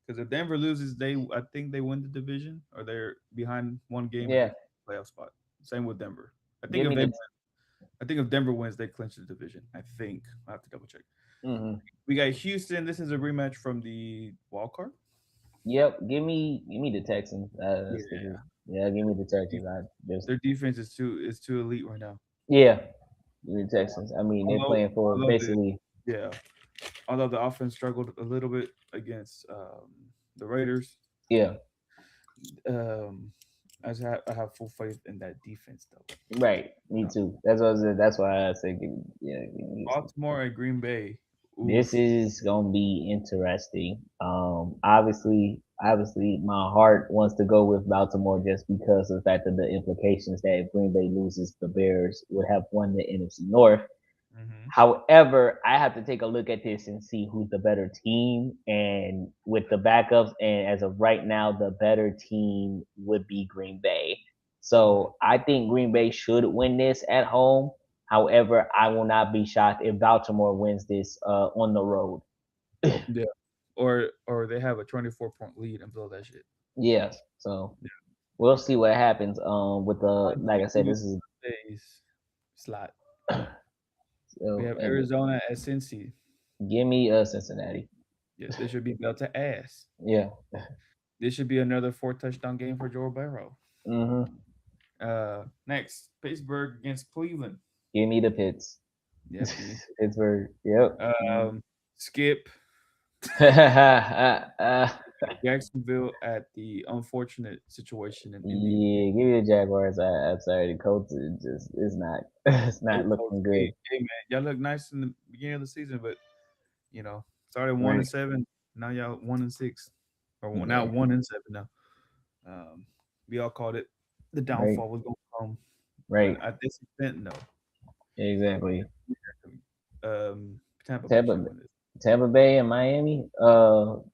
because if Denver loses, I think they win the division or they're behind one game
Yeah,
against the playoff spot. Same with Denver. I think
give
if
me
they,
the.
I think if Denver wins, they clinch the division. I think I have to double check.
Mm-hmm.
We got Houston. This is a rematch from the wild card.
Yep, give me the Texans.
Yeah,
Yeah, give me the Texans. I just
their defense is too elite right now.
yeah, give me the Texans. I mean, they're
Although
playing for
although the
basically
yeah, although the offense struggled a little bit against the Raiders,
yeah.
um, I have full faith in that defense though.
Right, me
Uh,
too. That's what I said. That's why I said, give me Houston.
Baltimore and Green Bay.
This
Oof.
is gonna be interesting. Obviously, my heart wants to go with Baltimore just because of the fact of the implications that if Green Bay loses, the Bears would have won the NFC North.
Hmm.
However, I have to take a look at this and see who's the better team. And with the backups, and as of right now, the better team would be Green Bay. So I think Green Bay should win this at home. However, I will not be shocked if Baltimore wins this on the road.
Yeah. Or they have a 24-point lead and blow that shit.
Yes. So we'll see what happens. With the like I said,
Monday,
this is
Tuesdays slot. We
so,
have Arizona at Cincy.
give me Cincinnati.
Yes, this should be belt to ass.
Yeah.
This should be another four touchdown game for Joe Burrow.
Mm-hmm.
Next, Pittsburgh against Cleveland.
Give me the Pits.
Yep, give me.
Pittsburgh. Yep.
Skip
Yeah,
Jacksonville at the unfortunate situation in Indy.
give me the Jaguars. I'm sorry, the Colts is just it's not it's
Hey,
not
coach,
looking good.
hey man, y'all look nice in the beginning of the season, but started one
Right.
and seven. Now y'all 1-6, or now
Yeah.
1-7 now. Um, we all called it the
Right.
downfall was going to come, but
Right.
at this event, no.
Exactly.
Tampa Bay
Tampa
should win this.
Tampa Bay and Miami.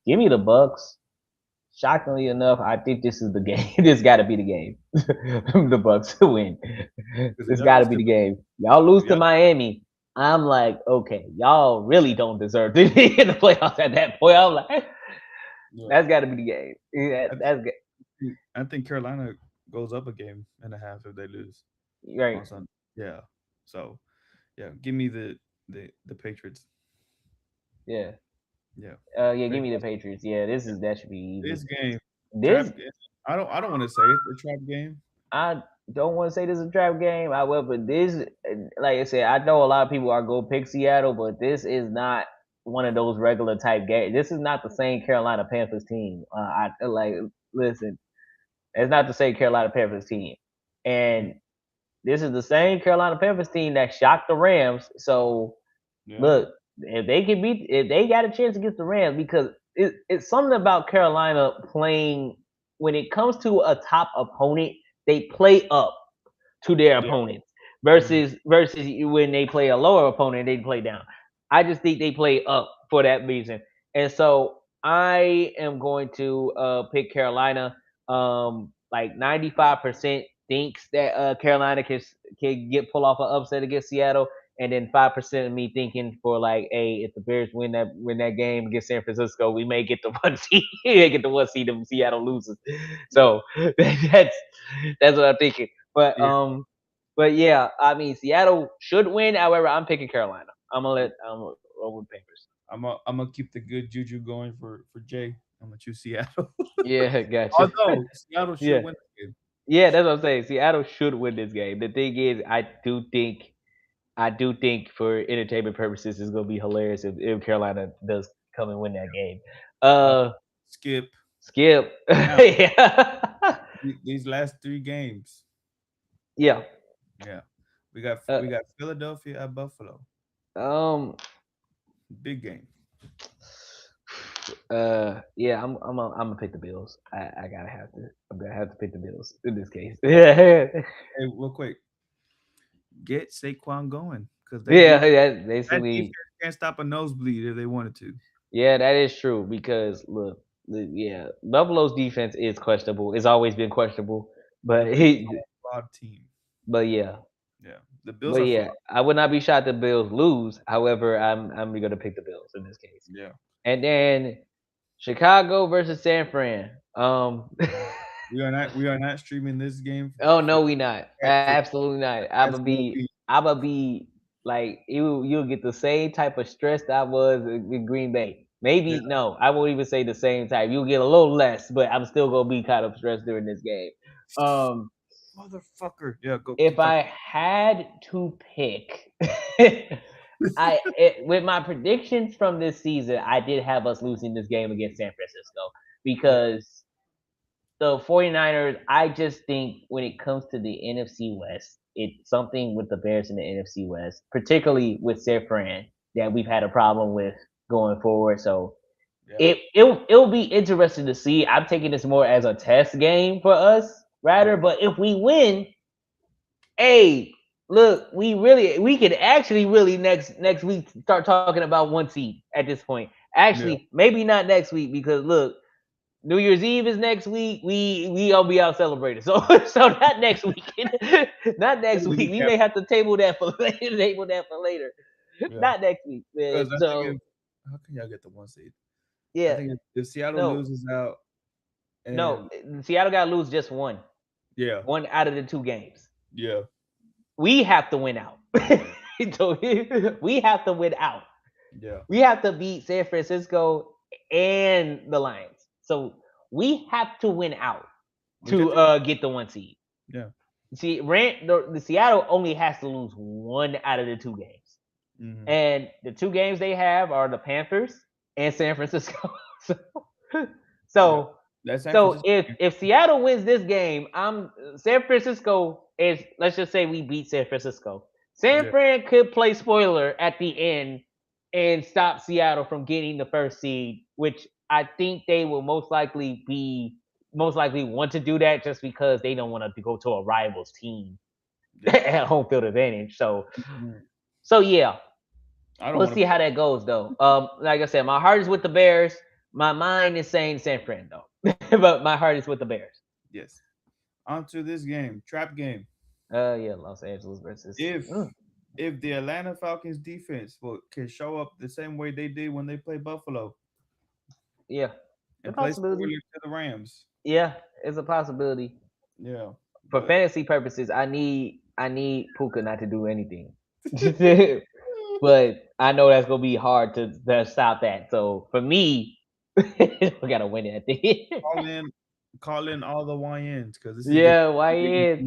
Give me the Bucks. Shockingly enough, I think this is the game. This got to be the game. The Bucks to win.
Because if
This
y'all
got to
lose
be
to
the game. Y'all lose
if
to
y'all,
Miami. I'm like, okay, y'all really don't deserve to be in the playoffs at that point. I'm like,
yeah,
that's got to be the game. Yeah,
I
that's good.
I think Carolina goes up a game and a half if they lose
Right.
on Sunday. Yeah, so yeah, give me the Patriots.
Yeah.
Yeah,
Yeah. Give me the
Patriots.
Patriots. Yeah. That should be easy.
This game
This
trap game. I don't want to say it's a trap game.
I don't want to say this is a trap game. However, this, like I said, I know a lot of people are go pick Seattle, but this is not one of those regular type games. This is not the same Carolina Panthers team. I like listen. It's not the same Carolina Panthers team.
Mm,
And this is the same Carolina Panthers team that shocked the Rams. So
yeah,
look, if they got a chance against the Rams, because it's something about Carolina playing when it comes to a top opponent, they play up to their
yeah.
opponents
Mhm.
versus when they play a lower opponent, they play down. I just think they play up for that reason, and so I am going to pick Carolina. Like 95% thinks that Carolina can get pull off an upset against Seattle, and then 5% of me thinking for like, hey, if the Bears win that game against San Francisco, we may get the one seed. We may get the one seed if Seattle loses. So that's what I'm thinking. But
Yeah,
but yeah, I mean Seattle should win. However, I'm picking Carolina. I'm gonna roll with Panthers.
I'm gonna keep the good juju going for Jay. I'm gonna choose Seattle.
Yeah, gotcha.
Although Seattle should
Yeah,
win the game.
yeah, that's what I'm saying. Seattle should win this game. The thing is, I do think for entertainment purposes, it's gonna be hilarious if Carolina does come and win that game.
Uh,
Uh,
Skip.
Skip.
Now
Yeah,
these last three games.
yeah.
Yeah, we got Philadelphia at Buffalo.
Um,
Big game.
yeah, I'm gonna pick the Bills. I'm gonna have to pick the Bills in this case. Yeah,
Hey, real quick, get Saquon going because
yeah, that's
that
basically.
defense can't stop a nosebleed if they wanted to.
Yeah, that is true because look, yeah, Buffalo's defense is questionable. It's always been questionable,
The
but
Bills are a flawed team.
but yeah,
Yeah, the Bills
but
are
yeah,
flawed.
I would not be shocked if Bills lose. However, I'm gonna pick the Bills in this case.
Yeah,
And then Chicago versus San Fran.
we are not streaming this game
Oh
for
no, we not.
for
Absolutely not.
SOB.
I'm gonna be like you'll get the same type of stress that I was in Green Bay.
Yeah,
Maybe no, I won't even say the same type. You'll get a little less, but I'm still gonna be kind of stressed during this game. Um,
motherfucker. Yeah, go
if
keep talking.
I had to pick, with my predictions from this season, I did have us losing this game against San Francisco
Yeah,
because the 49ers, I just think when it comes to the NFC West, it's something with the Bears in the NFC West, particularly with San Fran, that we've had a problem with going forward. So
yeah,
it'll be interesting to see. I'm taking this more as a test game for us,
yeah,
rather. But if we win, hey, look, we can actually really next week start talking about one seed at this point.
yeah.
Actually, maybe not next week because look, New Year's Eve is next week. We gonna be out celebrating. So so not next week. Not next
We
week.
can
We
cap.
may have to table that for later. Table that for later.
Yeah,
Not next week, man.
because I think
So
if how can y'all get the one seed? I
yeah,
think if Seattle
no,
loses out
no.
and
Seattle got to lose just one,
yeah,
one out of the two games.
yeah,
We have to win out. So we have to win out.
yeah,
We have to beat San Francisco and the Lions. So we have to win out
which I
to
think
get the one seed.
yeah.
See, the Seattle only has to lose one out of the two games,
Hmm.
and the two games they have are the Panthers and San Francisco. so,
Yeah,
so,
that's San
so
Francisco.
if Seattle wins this game, I'm San Francisco is. Let's just say we beat San Francisco. San
Yeah,
Fran could play spoiler at the end and stop Seattle from getting the first seed, which I think they will most likely want to do that just because they don't want to go to a rival's team
yeah.
at home field advantage. So
Mhm.
so yeah,
I don't
we'll
want to
see how that goes though. Like I said, my heart is with the Bears. My mind is saying San Fran though, but my heart is with the Bears.
yes. On to this game, trap game.
Yeah, Los Angeles versus.
If if the Atlanta Falcons defense can show up the same way they did when they played Buffalo
Yeah, a
and play
possibility.
spoiler to the Rams,
Yeah, it's a possibility.
yeah.
For
But
fantasy purposes, I need Puka not to do anything. But I know that's gonna be hard to stop that. So for me, we gotta win it at the end.
call in call in all the YNs because this is the
Yeah, why is?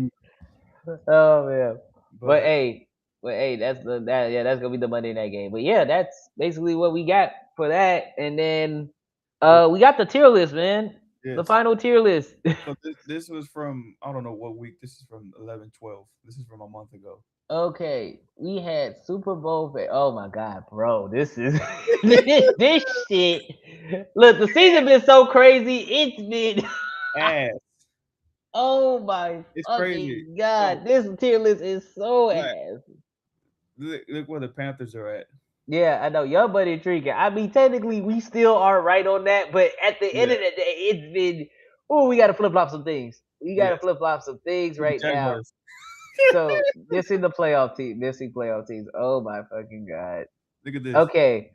Oh man. But
but
hey, that's gonna be the Monday night game. But yeah, that's basically what we got for that. And then
real-
we got the tier list, man. The
Yes.
final tier list.
So this was from I don't know what week. This is from 11/12. This is from a month ago.
Okay, we had Super Bowl. Oh my God, bro, this is this shit. Look, the season been so crazy. It's been
Ass.
oh my
It's crazy.
fucking
So
God, this tier list is so
like,
ass.
look where the Panthers are at.
Yeah, I know, young but intriguing. I mean, technically, we still are right on that, but at the end
Yeah.
of the day, it's been. Oh, we got to flip flop some things. We got to
Yes.
flip flop some things
Look at
right now.
Jaguars.
So missing the playoff team, missing playoff teams. Oh my fucking God.
Look at this.
Okay,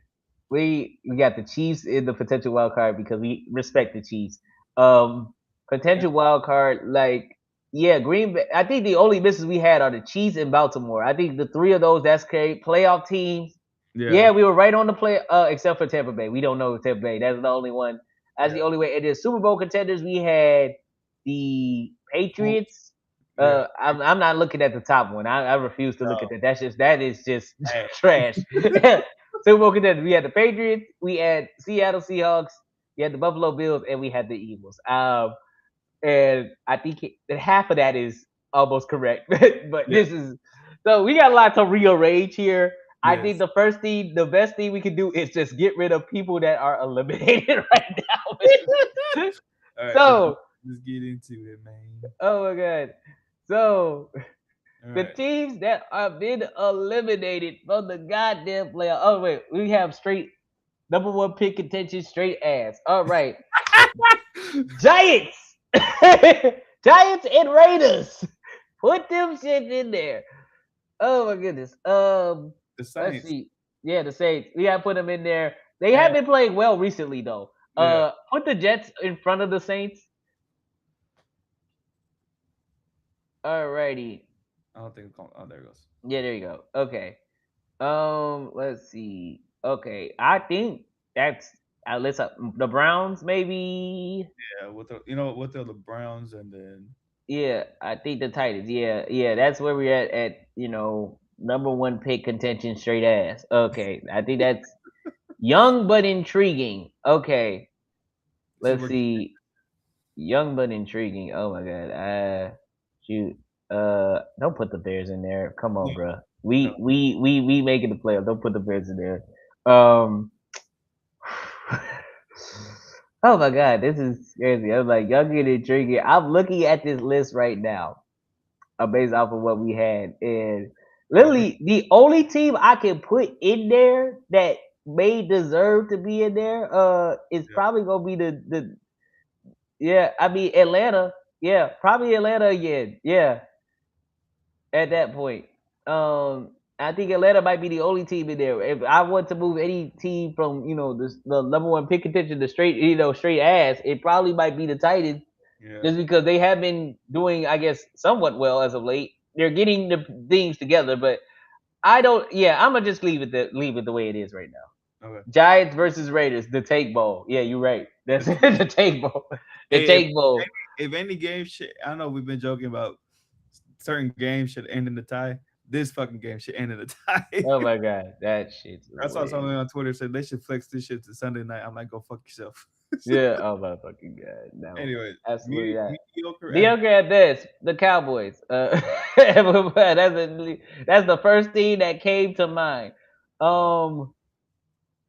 we got the Chiefs in the potential wild card because we respect the Chiefs. Um,
Yeah.
Potential wild card, like yeah, Green Bay. I think the only misses we had are the Chiefs and Baltimore. I think the three of those that's great playoff teams.
Yeah.
Yeah, we were right on the play. Except for Tampa Bay, we don't know Tampa Bay. That's the only one. That's the
Yeah.
only way. And then Super Bowl contenders, we had the
Colts.
Patriots.
Yeah.
I'm not looking at the top one. I refuse to look at
No.
that. That is just
Ass.
trash. Super Bowl contenders. We had the Patriots, we had Seattle Seahawks, we had the Buffalo Bills, and we had the Eagles. And I think half of that is almost correct. But
Yeah.
this is so we got a lot to rearrange here. I think
Yes.
the first thing, the best thing we can do is just get rid of people that are eliminated right now.
All right.
So,
Let's get into it, man.
oh my god. So
All
the
right.
teams that have been eliminated from the goddamn playoff. Oh wait, we have straight number one pick contention, straight ass. All right, Giants, Giants and Raiders. Put them shit in there. Oh my goodness.
The
Let's
Saints.
see. Yeah, the Saints. We gotta put them in there. They have
Ass.
been playing well recently though.
Yeah.
Put the Jets in front of the Saints. Alrighty.
I don't think. Oh, there it goes.
Yeah, there you go. Okay. Let's see. Okay, I think that's let's the Browns maybe.
Yeah. With the with the Browns and then
Yeah, I think the Titans. Yeah, yeah, that's where we're at number one pick contention straight ass. Okay, I think that's young but intriguing. Okay,
this is
let's
where
see. Young but intriguing. Oh my god. Shoot. Don't put the Bears in there. Come
no,
on, bro.
no.
We making the playoffs. Don't put the Bears in there. Um. Oh my god, this is crazy. I'm like young and intriguing. I'm looking at this list right now, based off of what we had, and
Yeah.
literally the only team I can put in there that may deserve to be in there, is
Yeah.
probably gonna be the yeah. I mean Atlanta. Yeah, probably Atlanta again. Yeah, at that point. I think Atlanta might be the only team in there. If I want to move any team from the number one pick contention to straight straight ass, it probably might be the Titans
Yeah.
just because they have been doing, I guess, somewhat well as of late. They're getting the things together, but I don't. Yeah, I'm gonna just leave it the way it is right now.
Okay.
Giants versus Raiders, the take bowl. Yeah, you're right. That's
This,
the take bowl. The
hey,
take bowl.
if any game should, I know we've been joking about certain games should end in a tie. This fucking game should end in a tie.
Oh my god, that shit's
I saw something
hilarious.
on Twitter said they should flex this shit to Sunday night. I'm like, go fuck yourself.
Yeah. Oh my fucking god. No,
Anyway,
absolutely not.
mediocre at
Mediocre at best. The Cowboys. That's the first thing that came to mind.
uh,
Um,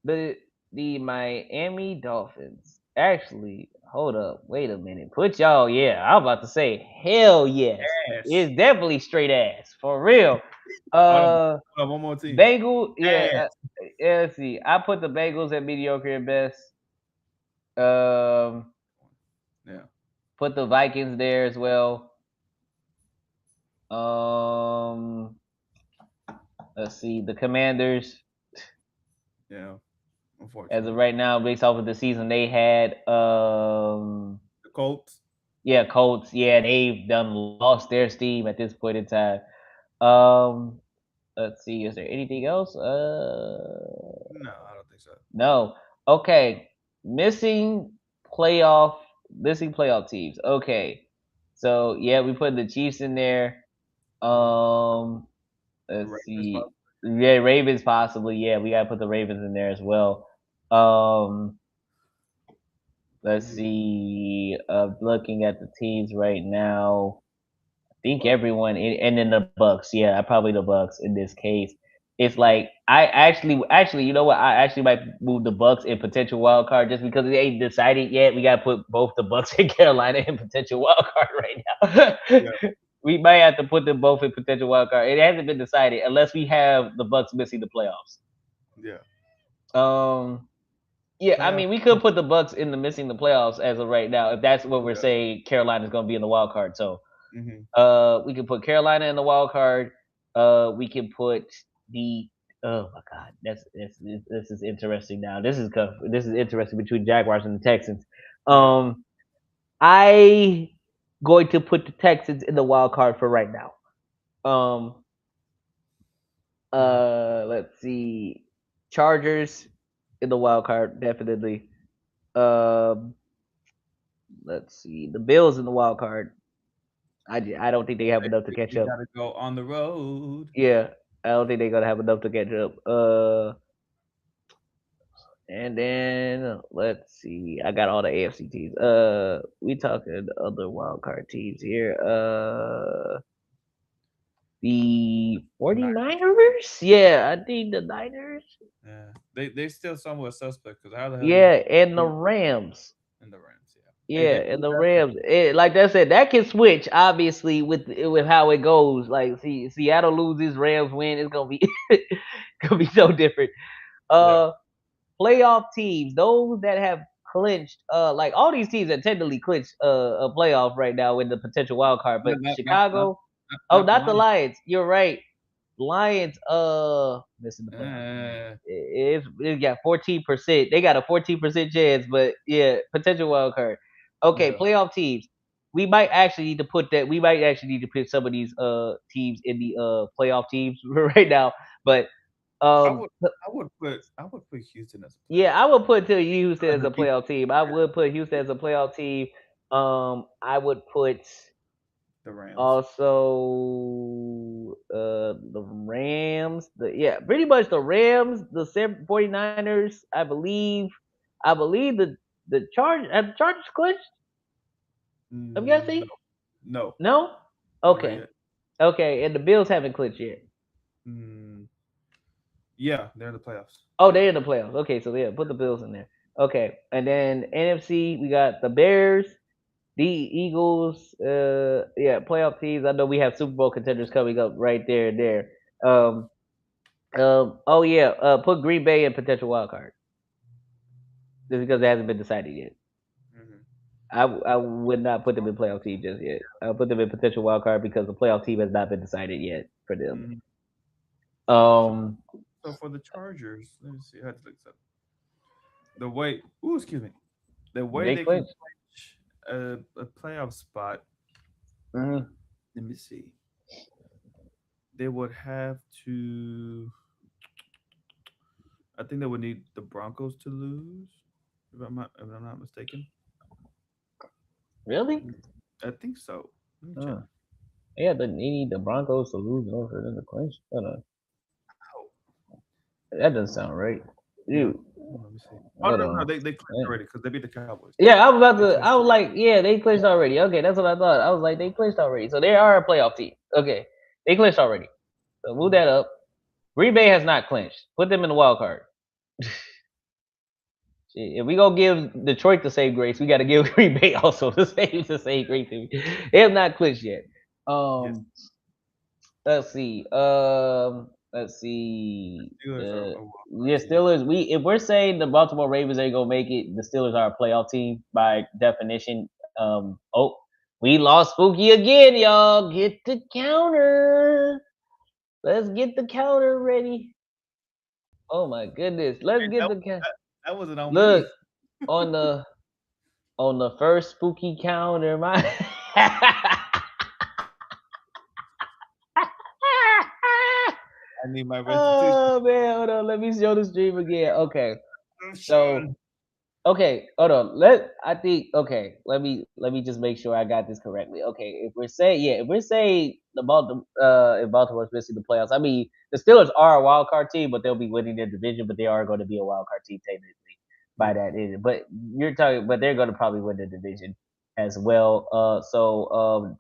the the Miami Dolphins. Actually, hold up. Wait a minute. Put y'all. Yeah, I was about to say hell yes.
ass.
It's definitely straight ass for real.
Hold on,
Uh,
one more team.
Bengals. Yeah.
Ass.
Yeah, let's see. I put the Bengals at mediocre at best. Um,
Yeah,
put the Vikings there as well. Um, let's see the Commanders
yeah.
as of
Unfortunately,
right now, based off of the season they had.
the Colts.
Yeah, Colts. Yeah, they've done lost their steam at this point in time. Um, let's see. Is there anything else?
No, I don't think so.
No. Okay, missing playoff, missing playoff teams. Okay, so yeah, we put the Chiefs in there.
Uh,
Um,
the
let's
Ravens,
see. Yeah, Ravens possibly. Yeah, we gotta put the Ravens in there as well. Um, Let's
Mhm.
see. Looking at the teams right now, I
The
think
Bucks.
everyone, and then the Bucks. Yeah, probably the Bucks in this case. It's like actually, you know what? I actually might move the Bucks in potential wild card just because it ain't decided yet. We got to put both the Bucks and Carolina in potential wild card right now.
Yeah,
We might have to put them both in potential wild card. It hasn't been decided unless we have the Bucks missing the playoffs.
yeah.
Um, yeah, I
Playoff.
mean, we could put the Bucks in the missing the playoffs as of right now, if that's what we're
Yeah.
saying. Carolina's going to be in the wild card, so
Mhm.
we can put Carolina in the wild card. We can put the oh my god, this is interesting now. This is interesting between Jaguars and the Texans.
Yeah.
Um, I going to put the Texans in the wild card for right now. Um,
Mhm.
let's see, Chargers in the wild card definitely. Um, let's see, the Bills in the wild card. I don't think they have enough to catch
We
up.
gotta go on the road.
Yeah, I don't think they're gonna have enough to catch up. And then let's see, I got all the AFC teams. We talking other wild card teams here. The
Niners.
49ers? Yeah, I think the Niners.
Yeah. They still somewhat suspect because how the hell you
Yeah, and the Rams.
in the Rams? Yeah. Hey,
Yeah,
they
and
pulled
the
that from
Rams. Like I said, that can switch obviously with how it goes. Like, see, Seattle loses, Rams win. It's gonna be gonna be so different.
yeah.
Uh, Playoff teams, those that have clinched, like all these teams that technically clinched a playoff right now in the potential wild card,
No,
but
not
Chicago, oh,
not the
not the
Lions.
Lions. You're right. Lions, missing the playoffs.
Uh,
It's got 14%. They got a 14% chance, but yeah, potential wild card. Okay,
yeah.
playoff teams. We might actually need to put that. We might actually need to put some of these teams in the playoff teams right now. But
I
um
would I would put Houston as a
yeah,
playoff
I
team.
would put to Houston
Rather
as
than
a
keep
playoff team. I would put Houston as a playoff team. I would put
the Rams.
also the Rams. Yeah, pretty much the Rams, the 49ers. I believe the Chargers clinched. I'm
No,
guessing.
no,
No.
not
Okay.
yet.
Okay, and the Bills haven't clinched yet.
Mm, yeah, they're in the playoffs.
Oh,
Yeah.
they're in the playoffs. Okay, so yeah, put the Bills in there. Okay, and then NFC we got the Bears, the Eagles, yeah, playoff teams. I know we have Super Bowl contenders coming up right there and there. Um, oh yeah, put Green Bay in potential wild card just because it hasn't been decided yet.
Hmm.
I would not put them in playoff team just yet. I'll put them in potential wild card because the playoff team has not been decided yet for them.
Hmm. So
Um,
so for the Chargers, let me see. I had to look this up. The way, ooh, excuse me, the way
they
they can
clinch.
clinch a playoff spot.
Hmm.
Let me see. They would have to. I think they would need the Broncos to lose, if I'm not mistaken.
Really?
Mm, I think so. Let me check.
Uh, yeah, they need the Broncos to lose in order for them to clinch. Hold on.
Oh,
That doesn't sound right.
yeah.
Dude,
Let me see. Oh
hold
no,
on.
they clinched
Man.
already because they beat the Cowboys.
Yeah, I was about
They
to. I
clinched
was
already.
like, yeah, they clinched already. Okay, that's what I thought. I was like, they clinched already, so they are a playoff team. Okay, they clinched already. So move that
Mhm.
up. Green Bay has not clinched. Put them in the wild card. Shit, if we gonna give Detroit the same grace, we got to give Green Bay also the same grace. They have not clinched yet.
Yes,
Um, let's see.
Steelers are a wild card
Yeah,
team.
Steelers. If we're saying the Baltimore Ravens ain't gonna make it, the Steelers are a playoff team by definition. Oh, we lost Spooky again, y'all. Get the counter. Let's get the counter ready. Oh my goodness. Let's
Hey,
get the counter.
that wasn't on
Look
me.
on the first spooky counter, my.
I need my restitution.
Oh man, hold on. Let me show the stream again. Okay, so
Restitution.
okay, hold on. I think okay. Let me just make sure I got this correctly. Okay, if we're saying the Baltimore if Baltimore's missing the playoffs, I mean the Steelers are a wild card team, but they'll be winning their division, but they are going to be a wild card team technically. by
Yeah.
that. But you're talking, but they're gonna probably win the division as well.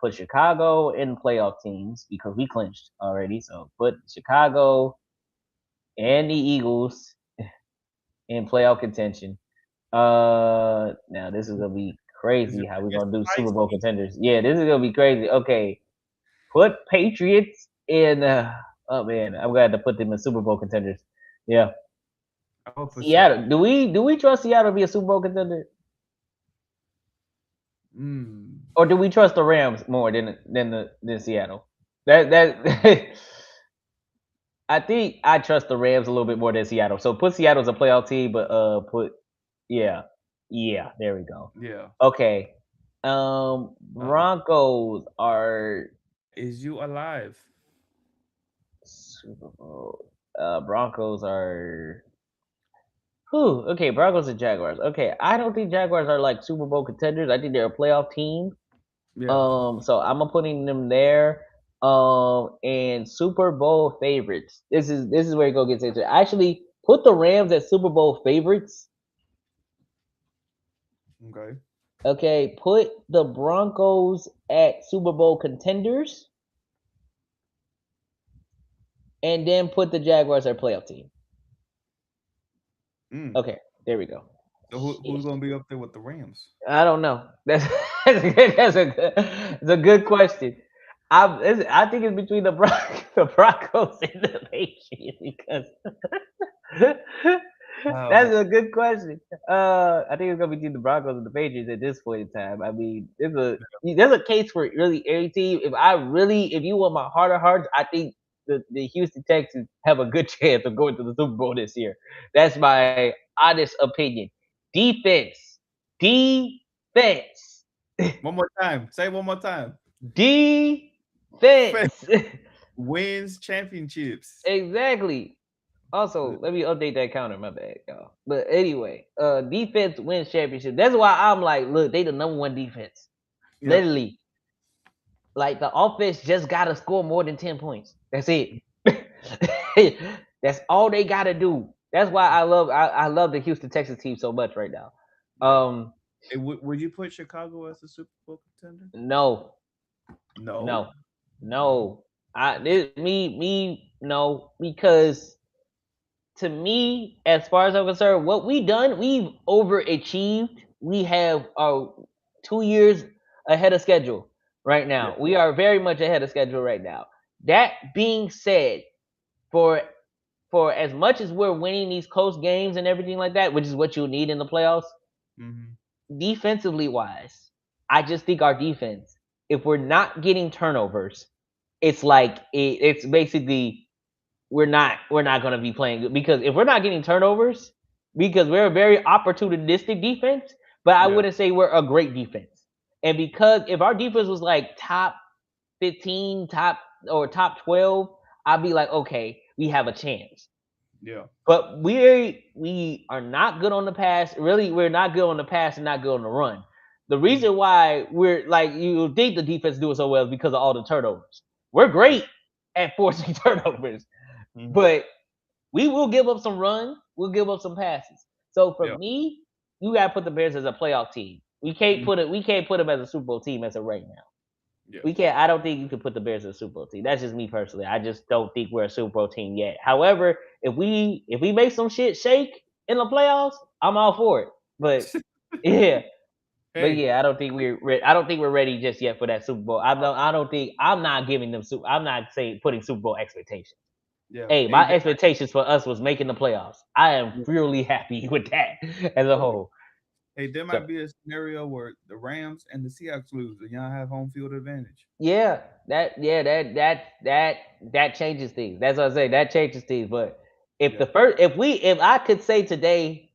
Put Chicago in playoff teams because we clinched already. So put Chicago and the Eagles in playoff contention. Now this is gonna be
Is
crazy
it
how we
it's
gonna do Super Bowl
spicy?
contenders. Yeah, this is gonna be crazy. Okay, put Patriots in. Oh man, I'm gonna have to put them in Super Bowl contenders. Yeah,
I would put
Seattle.
Chicago.
Do we trust Seattle to be a Super Bowl contender,
Mm.
or do we trust the Rams more than Seattle? That I think I trust the Rams a little bit more than Seattle. So put Seattle as a playoff team, but put yeah, yeah. There we go.
Yeah.
Okay.
Uh-oh.
Broncos are
Is you alive?
Super Bowl. Broncos are. Whew, okay, Broncos and Jaguars. Okay, I don't think Jaguars are like Super Bowl contenders. I think they're a playoff team.
Yeah.
So I'm putting them there. And Super Bowl favorites. This is where it go gets into. Actually, put the Rams as Super Bowl favorites.
Okay.
Okay, put the Broncos at Super Bowl contenders, and then put the Jaguars as playoff team.
Mm.
Okay, there we go.
So who's gonna be up there with the Rams?
I don't know. That's a good question. I think it's between the Broncos and the Patriots because
Oh,
that's a good question. I think it's gonna be between the Broncos and the Patriots at this point in time. I mean, there's a case for really every team. If you want my heart of hearts, I think the Houston Texans have a good chance of going to the Super Bowl this year. That's my honest opinion. Defense, defense,
one more time. Say it one more time.
defense.
Wins championships.
Exactly.
Uh,
Also, let me update that counter. My bad, y'all. But anyway, defense wins championship. That's why I'm like, look, they the number one defense.
Yep.
Literally, like the offense just gotta score more than 10 points. That's it. That's all they gotta do. That's why I love the Houston Texas team so much right now.
Yeah.
Um,
Would you put Chicago as a Super Bowl contender?
no,
No.
no, no. No, because to me, as far as I'm concerned, what we done, we've overachieved. We have 2 years ahead of schedule right
Yeah.
now. We are very much ahead of schedule right now. That being said, for for as much as we're winning these close games and everything like that, which is what you need in the playoffs,
Hmm.
defensively wise, I just think our defense, if we're not getting turnovers, it's like it's basically we're not going to be playing good because if we're not getting turnovers, because we're a very opportunistic defense, but I
Yeah.
wouldn't say we're a great defense. And because if our defense was like top 15, top 12, I'd be like, okay, we have a chance.
Yeah.
But we are not good on the pass. Really, we're not good on the pass and not good on the run. The
Hmm.
reason why we're like you think the defense doing so well is because of all the turnovers. We're
Yeah.
great at forcing turnovers,
Hmm.
but we will give up some runs. We'll give up some passes. So for
Yeah.
me, you gotta put the Bears as a playoff team. We can't
Hmm.
put it. We can't put them as a Super Bowl team as of right now.
Yeah.
We can't. I don't think you can put the Bears as a Super Bowl team. That's just me personally. I just don't think we're a Super Bowl team yet. However, if we make some shit shake in the playoffs, I'm all for it. But yeah, but
Hey.
yeah, I don't think I don't think we're ready just yet for that Super Bowl. I don't think I'm not giving them. I'm not saying putting Super Bowl expectations.
Yeah.
Hey,
Hey.
my expectations for us was making the playoffs. I am really happy with that as a whole.
Hey, there
So
might be a scenario where the Rams and the Seahawks lose, and y'all have home field advantage.
that changes things. That's what I say. That changes things. But
Yeah.
if I could say today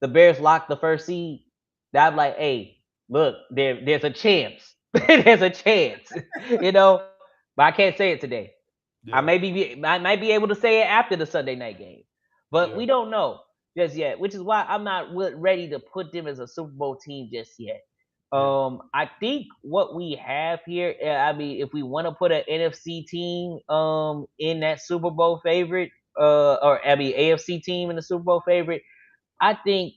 the Bears locked the first seed, that I'm like, hey, look, there's a chance. There's a chance. you know, but I can't say it today.
Yeah.
I might be able to say it after the Sunday night game, but
Yeah.
we don't know just yet. Which is why I'm not ready to put them as a Super Bowl team just yet.
Yeah.
I think what we have here. I mean, if we want to put an NFC team in that Super Bowl favorite, or I mean AFC team in the Super Bowl favorite, I think.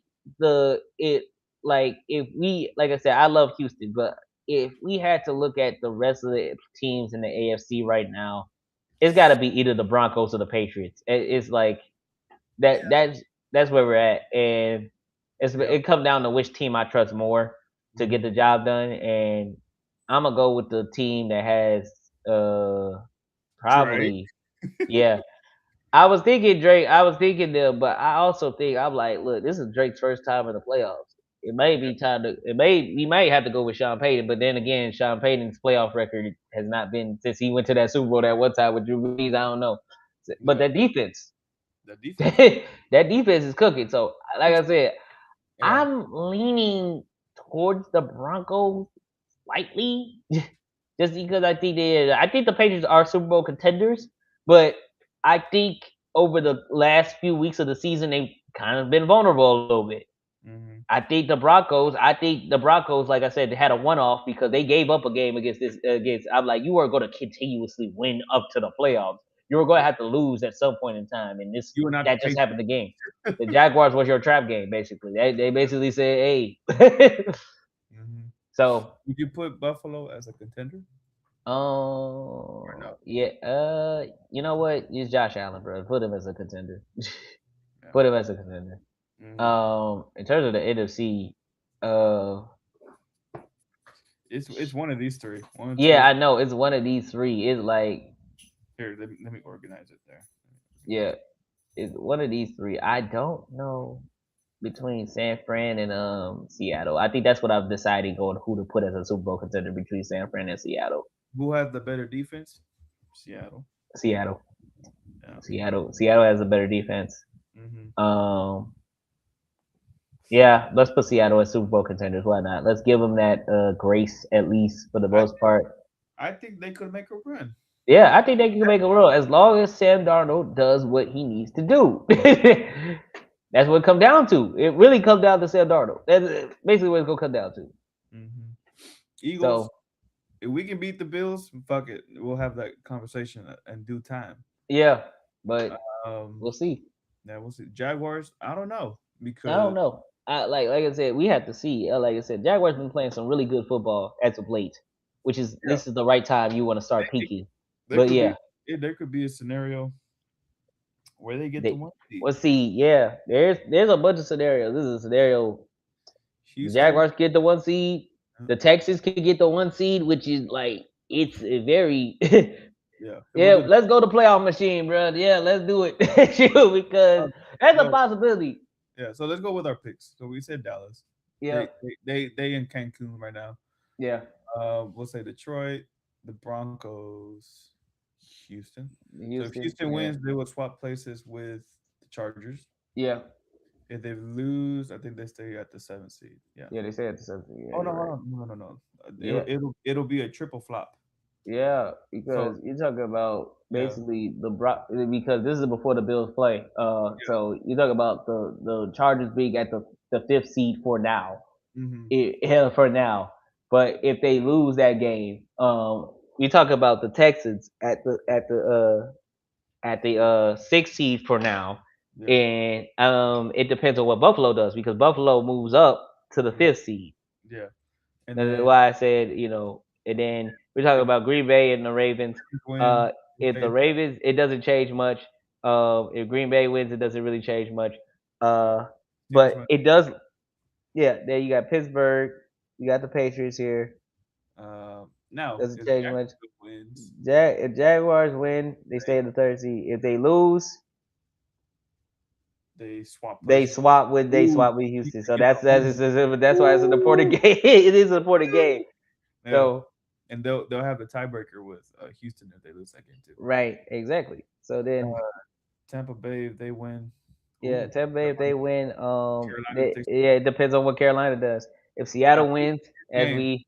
it like if we like I said, I love Houston, but if we had to look at the rest of the teams in the AFC right now, it's got to be either the Broncos or the Patriots. It's like that.
Yeah.
That's where we're at, and
Yep.
it comes down to which team I trust more to get
Hmm.
the job done, and I'm gonna go with the team that has
Dre.
probably yeah. I was thinking Drake. I was thinking them, but I also think I'm like, look, this is Drake's first time in the playoffs. It may be time to. It may we might have to go with Sean Payton, but then again, Sean Payton's playoff record has not been since he went to that Super Bowl that one time with Drew Brees. I don't know, but
Yeah.
that defense,
The defense.
that defense is cooking. So, like I said,
Yeah.
I'm leaning towards the Broncos slightly, just because I think the Patriots are Super Bowl contenders, but I think over the last few weeks of the season they've kind of been vulnerable a little bit.
Hmm.
I think the Broncos, like I said, they had a one off because they gave up a game against this against. I'm like, you are going to continuously win up to the playoffs. You were going to have to lose at some point in time, and this
You are not the
that just happened.
Patriots.
The game, the Jaguars was your trap game, basically. They basically said, hey.
Hmm.
So
Would you put Buffalo as a contender or no?
Yeah. You know what? Use Josh Allen, bro. Put him as a contender.
Yeah.
Put him as a contender.
Hmm.
In terms of the NFC, uh,
It's one of these three. One, two.
yeah, I know it's one of these three. It's like,
Here, let me organize it there.
yeah, it's one of these three. I don't know between San Fran and Seattle. I think that's what I've decided on who to put as a Super Bowl contender between San Fran and Seattle.
Who has the better defense? Seattle.
Seattle.
Yeah.
Seattle has a better defense.
Hmm.
Um, Yeah, let's put Seattle as Super Bowl contenders. Why not? Let's give them that grace at least for the
I
most part.
I think they could make a run.
Yeah, I think they can make a run as long as Sam Darnold does what he needs to do. That's what it comes down to. It really comes down to Sam Darnold. That's basically what it's gonna come down to.
Hmm. Eagles.
So
If we can beat the Bills, fuck it. We'll have that conversation in due time.
yeah, but
Um,
we'll see.
yeah, we'll see. Jaguars. I don't know
I don't
because
know. Like I said, we have to see. Like I said, Jaguars been playing some really good football as of late, which is
yeah,
this is the right time you want to start
they,
peaking.
there
But
could be
yeah,
there could be a scenario where they get the
They
one seed.
let's see. Yeah, there's a bunch of scenarios. This is a scenario. The
Houston.
Jaguars get the one seed.
uh,
The Texans could get the one seed, which is like it's a very
Yeah, with
yeah.
the
Let's go to playoff machine, bro. Yeah, let's do it Shoot, because that's a
well,
possibility.
yeah. So let's go with our picks. So we said Dallas.
Yeah,
They in Cancun right now.
yeah.
We'll say Detroit, the Broncos, Houston. So if
Houston.
Houston
Yeah,
wins, they would swap places with the Chargers.
yeah,
If they lose, I think they stay at the seventh seed. Yeah.
yeah. They said something. Yeah,
Oh no,
you're
hold
right.
on, no.
Yeah,
It'll be a triple flop.
yeah.
So
Because you're talking about
yeah,
basically because this is before the Bills play.
yeah.
So you talk about the Chargers being at the fifth seed for now
Hmm.
hell for now. But if they lose that game, we talk about the Texans at the sixth seed for now,
Yeah.
and it depends on what Buffalo does because Buffalo moves up to the
Mhm.
fifth seed.
Yeah. And
That's
then
why I said and then we talk
if
about Green Bay and the Ravens.
Lions win,
Uh,
we
if
stay
the
there.
Ravens, it doesn't change much. If Green Bay wins, it doesn't really change much.
Yeah.
Uh,
Steelers
but
win.
it does. Yeah, there you got Pittsburgh. You got the Patriots here.
Now
Doesn't
if
change much.
Jacksonville wins,
If Jaguars win, they stay in the third seed. If they lose,
they swap places.
they
Ooh,
swap with
you
Houston.
could
So
get the
that's why it's an important
Ooh.
game. It is an important game.
Yeah.
So
And they'll have the tiebreaker with Houston if they lose that game too.
right, exactly. So then
Uh, Tampa Bay if they win.
yeah,
Ooh,
Tampa Bay if they win,
Carolina if they
yeah, it depends on what Carolina does. If
yeah,
Seattle wins, as
game.
we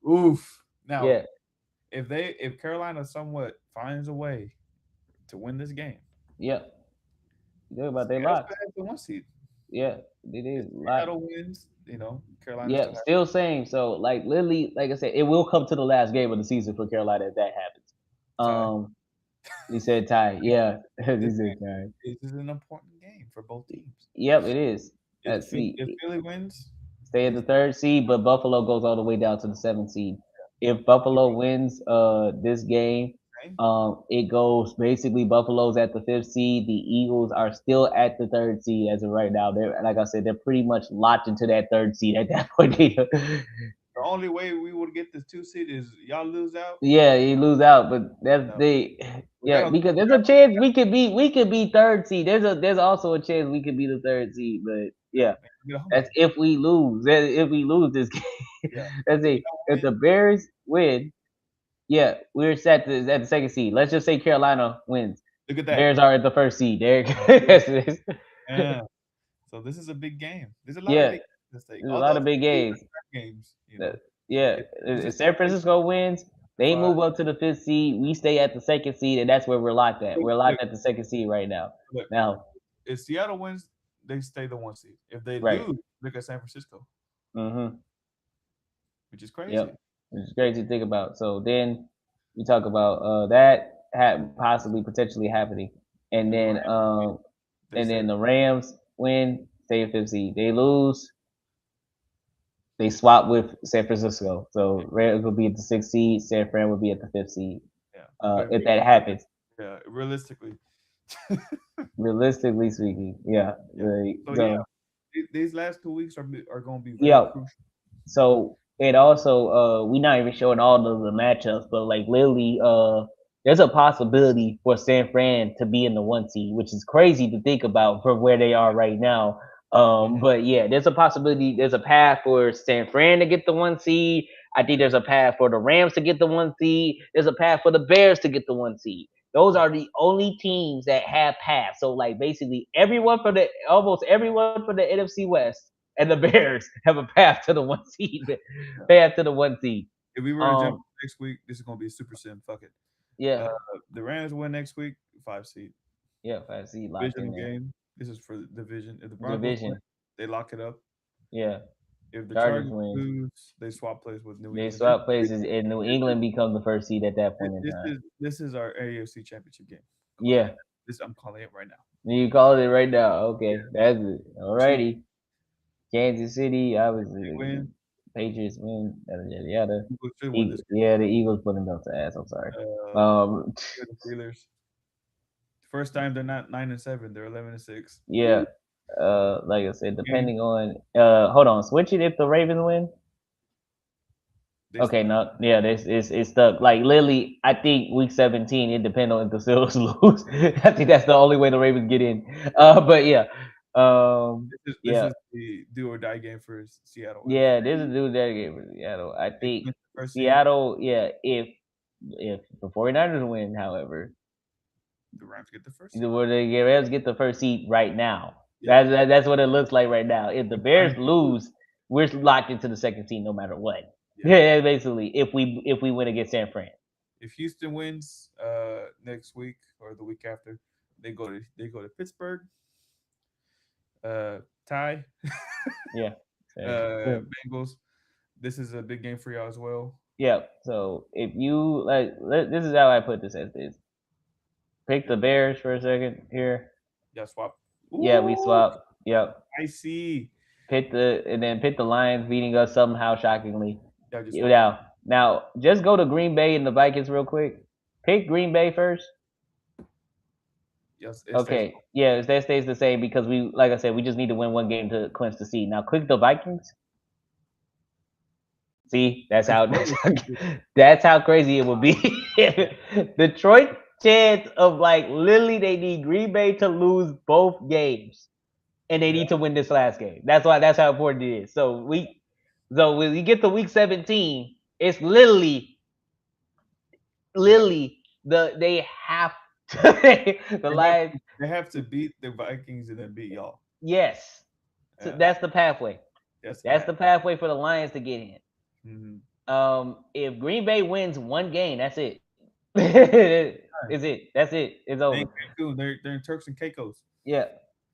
Oof. Now
yeah,
if Carolina somewhat finds a way to win this game,
yeah, you talk about they
Seattle
locked.
still has the one seed.
Yeah, it
If
is locked.
Seattle wins, Carolina still
Yeah,
has.
still same. So like literally, like I said, it will come to the last game of the season for Carolina if that happens.
Tie.
He said tie. Yeah, he
This
said tie.
this is an important game for both teams.
Yep, it is. Let's
If
see.
Philly wins,
Stay at
they
the third seed, but Buffalo goes all the way down to the seventh seed. If
they
Buffalo wins this game,
same.
it goes basically Buffalo's at the fifth seed. The Eagles are still at the third seed as of right now. They're like I said, they're pretty much locked into that third seed at that point.
The only way we would get this 2 seed is y'all lose out.
Yeah, you lose out, but that's
No,
the
we
yeah
gotta
because there's a chance we could be third seed. There's also a chance we could be the third seed, but yeah,
get a home
that's
game.
if we lose. If we lose this game,
Yeah,
that's
if
it.
y'all
If the
win,
Bears win, yeah, we're set at the second seed. Let's just say Carolina wins.
look at that.
Bears are at the first seed. There, that's it.
Yeah. So this is a big game. There's a lot of
Yeah,
big games at stake.
there's a lot
Although
of big
these are
games.
trap games,
Yeah,
If
if
this
San
takes place
Francisco wins,
in
they
five,
move up to the fifth seed. We stay at the second seed, and that's where we're locked at.
look,
We're
look,
locked at the second seed right now.
look.
Now,
If Seattle wins, they stay the 1 seed. If they
right.
lose, look at San Francisco,
Mm-hmm.
which is crazy.
Yep. It's crazy to think about. So then we talk about that possibly potentially happening, and
If the
then
Rams win, they stay.
the Rams win, stay at fifth seed. They lose, they swap with San Francisco. So Rams will be at the sixth seed. San Fran will be at the fifth seed.
Yeah, but
If that happens,
yeah, realistically,
realistically speaking, yeah.
yeah. So yeah,
So
these last 2 weeks are going to be very
yeah.
crucial.
So it also we're not even showing all of the matchups, but like literally there's a possibility for San Fran to be in the one seed, which is crazy to think about from where they are right now.
Mhm.
But yeah, there's a possibility, there's a path for San Fran to get the one seed. I think there's a path for the Rams to get the one seed. There's a path for the Bears to get the one seed. Those
Yeah,
are the only teams that have paths. So like basically everyone for the almost everyone for the NFC West and the Bears have a path to the one seed.
yeah.
Path to the one seed.
If we were to jump
Um,
next week, this is going to be a super sim. Fuck it.
yeah,
Uh, the Rams win next week, 5 seed.
yeah, five seed locked in
Divisional
there.
game. This is for the division. If the Broncos win,
Division,
they lock it up.
yeah.
If the
Chargers
Chargers
win.
lose, they swap plays with New
They
England.
swap places, and New
This is
England becomes the first seed at that point in
this
time.
is this is our AFC Championship game. Call it
Yeah,
right now. This I'm calling it right now.
you call it right now.
Yeah,
Okay, that's it.
Chiefs
Alrighty. Kansas City,
they
obviously,
win.
Patriots win. Yada yada yada.
Eagles should win this
Yeah, the Eagles put them up to ass. I'm sorry.
game.
Um,
The Steelers. First time they're not 9-7. They're 11-6.
yeah. Like I said,
Game
depending on hold on, switch it if the Ravens win.
they
Okay,
stuck.
no, yeah, this is it's stuck. Like literally, I think week 17, it depends on if the Steelers lose. I think that's the only way the Ravens get in. But yeah,
This
yeah,
is the do or die game for Seattle.
yeah. This is dude that game for Seattle. I
They
think
clinch the first seed,
Seattle, yeah. If the 49ers win, however,
the Rams get the first seed.
the Rams get the first seed right now.
Yeah,
That's what it looks like right now. If the
if
Bears
Lions lose,
lose, we're locked into the second seed no matter what.
yeah.
Yeah, basically, if we win against San Fran.
If Houston wins next week or the week after, they go to Pittsburgh. Tie
Yeah. So,
Bengals. This is a big game for y'all as well.
yeah. So if you this is how I put this as this. Pick
Yeah,
the Bears for a second here.
y'all swap.
Yeah, we
Ooh,
swap. Yep.
I see.
Pick the Lions beating us somehow shockingly.
Y'all just swap.
Now just go to Green Bay and the Vikings real quick. Pick Green Bay first.
Yes, it stays.
Okay. Yeah, that stays the same because we like I said, we just need to win one game to clinch the seed. Now click the Vikings. See, that's
It's
how
close.
that's how crazy it would be. Detroit chance of like literally they need Green Bay to lose both games and they
Yeah,
need to win this last game. That's how important it is. So when we get to week 17, it's
yeah.
literally they have to the
They have
Lions.
they have to beat the Vikings and then beat y'all.
Yes, so
Yeah,
that's the pathway.
that's
That's
bad.
the pathway for the Lions to get in.
Mm-hmm.
If Green Bay wins one game, that's it. Is it? That's it. It's
They
over.
ain't Cancun. They're in Turks and Caicos.
Yeah.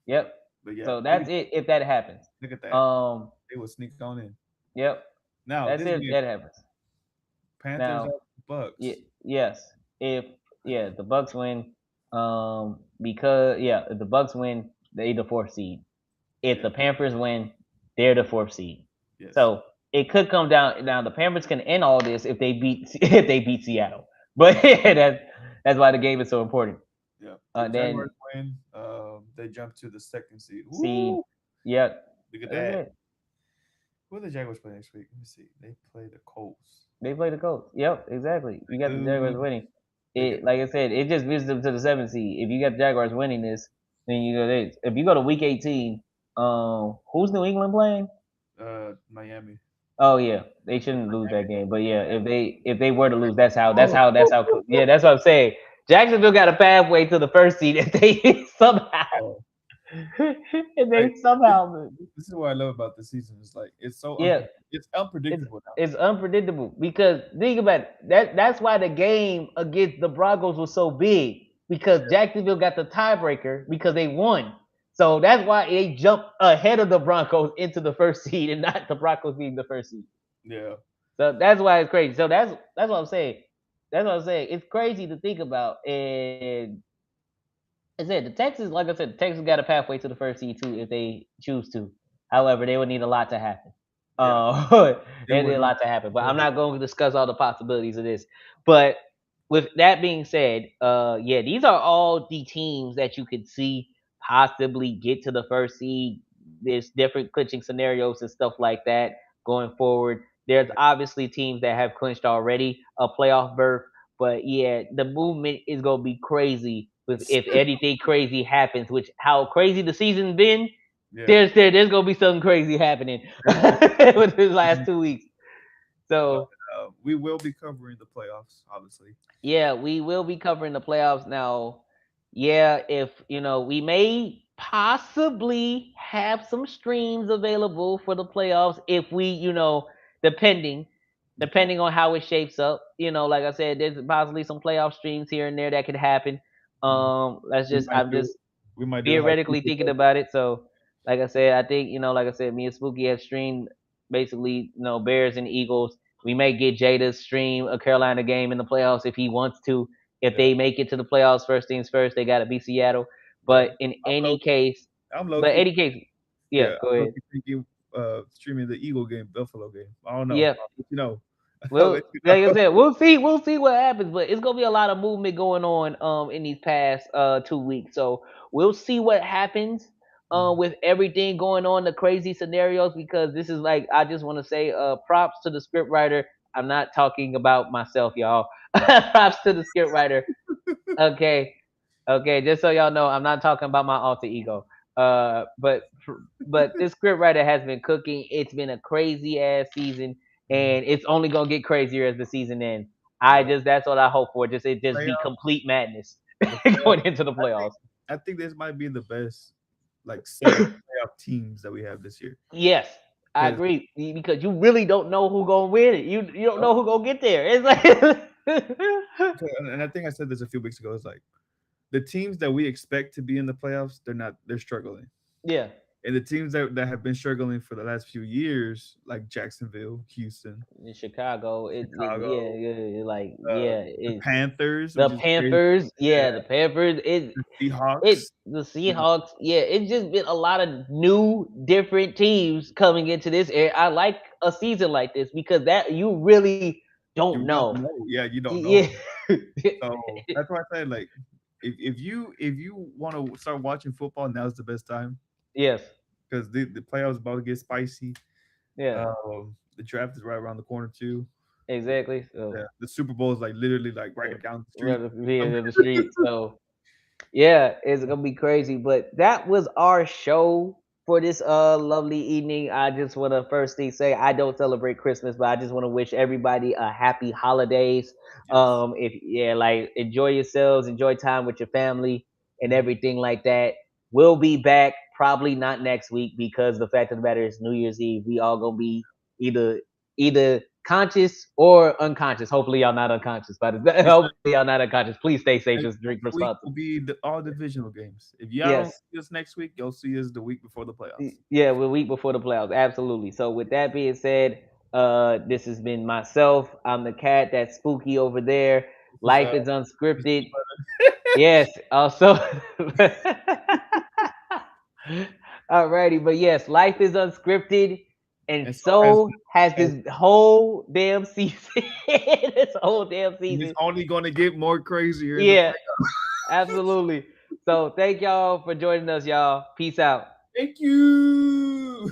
Yep.
But yeah,
So that's it if that happens.
look at that.
Um.
They will sneak on in.
Yep.
Now
That's
this
it if
game,
that happens.
Panthers
Now,
at Bucks.
yes. If the Bucks win, because if the Bucks win, they the fourth seed. If
Yeah.
the Panthers win, they're the fourth seed.
Yes.
So it could come down. Now the Panthers can end all this if they beat if they beat Seattle. But that's why the game is so important.
Yeah. If
Then
Jaguars win, they jump to the second seed.
see,
Woo!
yeah,
Look at
like I
that.
said,
Who the Jaguars play next week? Let me see. They play the Colts.
they play the Colts. Yep, exactly. You
They
got the Jaguars
lose.
winning.
They get
It like I said, it just moves them to the seventh seed. If you got the Jaguars winning this, then you go this. If you go to week 18, who's New England playing?
Miami.
Oh yeah, they
Yeah,
shouldn't lose that
Miami.
game. But yeah, if they were to lose,
Oh,
yeah, that's what I'm saying. Jacksonville got a pathway to the first seed if they somehow
oh.
if
Like
they
this,
somehow
this is what I love about the season. It's like it's so
yeah,
it's
it's
unpredictable now.
it's unpredictable because think about it. That's why the game against the Broncos was so big because Jacksonville got the tiebreaker because they won. So that's why they jumped ahead of the Broncos into the first seed and not the Broncos being the first seed.
Yeah.
So that's why it's crazy. So that's what I'm saying. That's what I'm saying. It's crazy to think about. And I said the Texans, like I said, the Texans got a pathway to the first seed too if they choose to. However, they would need a lot to happen.
Yeah. They
They need
would
a
need
lot to happen. But
more
I'm
help.
not going to discuss all the possibilities of this. But with that being said, yeah, these are all the teams that you could see possibly get to the first seed. There's different clinching scenarios and stuff like that going forward. There's
Yeah.
obviously teams that have clinched already a playoff berth, but yeah, the movement is gonna be crazy with if anything crazy happens, which how crazy the season's been.
Yeah.
There's gonna be something crazy happening
There's
with the last 2 weeks.
but
So
we will be covering the playoffs, obviously.
yeah, we will be covering the playoffs now. Yeah, if we may possibly have some streams available for the playoffs if we, depending
Okay.
depending on how it shapes up. Like I said, there's possibly some playoff streams here and there that could happen.
Mhm.
Let's
We
just
might
I'm
do
just
we might do high school
theoretically thinking
football.
about it. So, like I said, I think like I said, me and Spooky have streamed basically, Bears and Eagles. We may get Jay to stream a Carolina game in the playoffs if he wants to. If
Yeah.
they make it to the playoffs, first things first, they got to be Seattle.
Yeah.
But in
I'm low
any
key.
case,
I'm low
but
key.
any case, yeah,
Yeah,
go
I'm low
ahead.
key thinking streaming the Eagle game, Buffalo game. I don't know.
Yeah,
I'll let you know. I'll
well,
let you
like I
know.
said, we'll see what happens, but it's gonna be a lot of movement going on in these past 2 weeks. So we'll see what happens
Mhm.
with everything going on, the crazy scenarios, because this is like I just want to say props to the script writer. I'm not talking about myself, y'all. Props to the script writer. Okay, okay, just so y'all know, I'm not talking about my alter ego. But this script writer has been cooking. It's been a crazy ass season,
Mhm.
and it's only gonna get crazier as the season ends. I
Yeah.
just That's what I hope for. Just it just be
Playoff,
complete madness
the playoff.
going into the
I think
playoffs.
I think this might be the best like set of playoff teams that we have this year.
Yes, I
Because
agree because you really don't know who gonna win it. You don't know who gonna get there. It's like
and I think I said this a few weeks ago. It's like the teams that we expect to be in the playoffs, they're struggling.
yeah,
And the teams that have been struggling for the last few years, like Jacksonville, Houston,
in Chicago, yeah,
Chicago,
yeah, like yeah,
the
it's
Panthers,
the
which is crazy.
Panthers,
Yeah,
yeah, the Panthers.
the
It
Seahawks.
the
You know,
Seahawks, yeah. It's just been a lot of new, different teams coming into this area. I like a season like this because that you really don't
you
know.
don't know. Yeah, you don't know.
Yeah,
So that's why I said like if you want to start watching football, now's the best time
yes,
because the playoffs about to get spicy.
yeah,
The draft is right around the corner too.
exactly. So
Yeah, the Super Bowl is like literally like
yeah,
right down the street.
rather be in the street. So yeah, it's gonna be crazy. But that was our show for this lovely evening. I just wanna first thing say I don't celebrate Christmas, but I just wanna wish everybody a happy holidays.
Yes.
If yeah, like enjoy yourselves, enjoy time with your family and
Mhm.
everything like that. We'll be back probably not next week because the fact of the matter is New Year's Eve. We all gonna be either either conscious or unconscious. Hopefully y'all not unconscious, but
Next,
hopefully y'all not unconscious. Please stay safe,
next
just drink
next week will
responsibly.
be all divisional games. If y'all don't
Yes.
see us next week, you'll see us the week before the playoffs.
Yeah, we're a week before the playoffs. Absolutely. So with that being said, this has been myself. I'm the cat that's spooky over there.
This is
Life is
Mr.
unscripted.
Brother.
Yes. Also Alrighty, but yes, life is unscripted, and
And so has
so has
has
this whole damn season. This whole damn
and it's
season.
only gonna get more crazier in the
Yeah,
playoffs.
absolutely. So thank y'all for joining us, y'all. Peace out.
Thank you.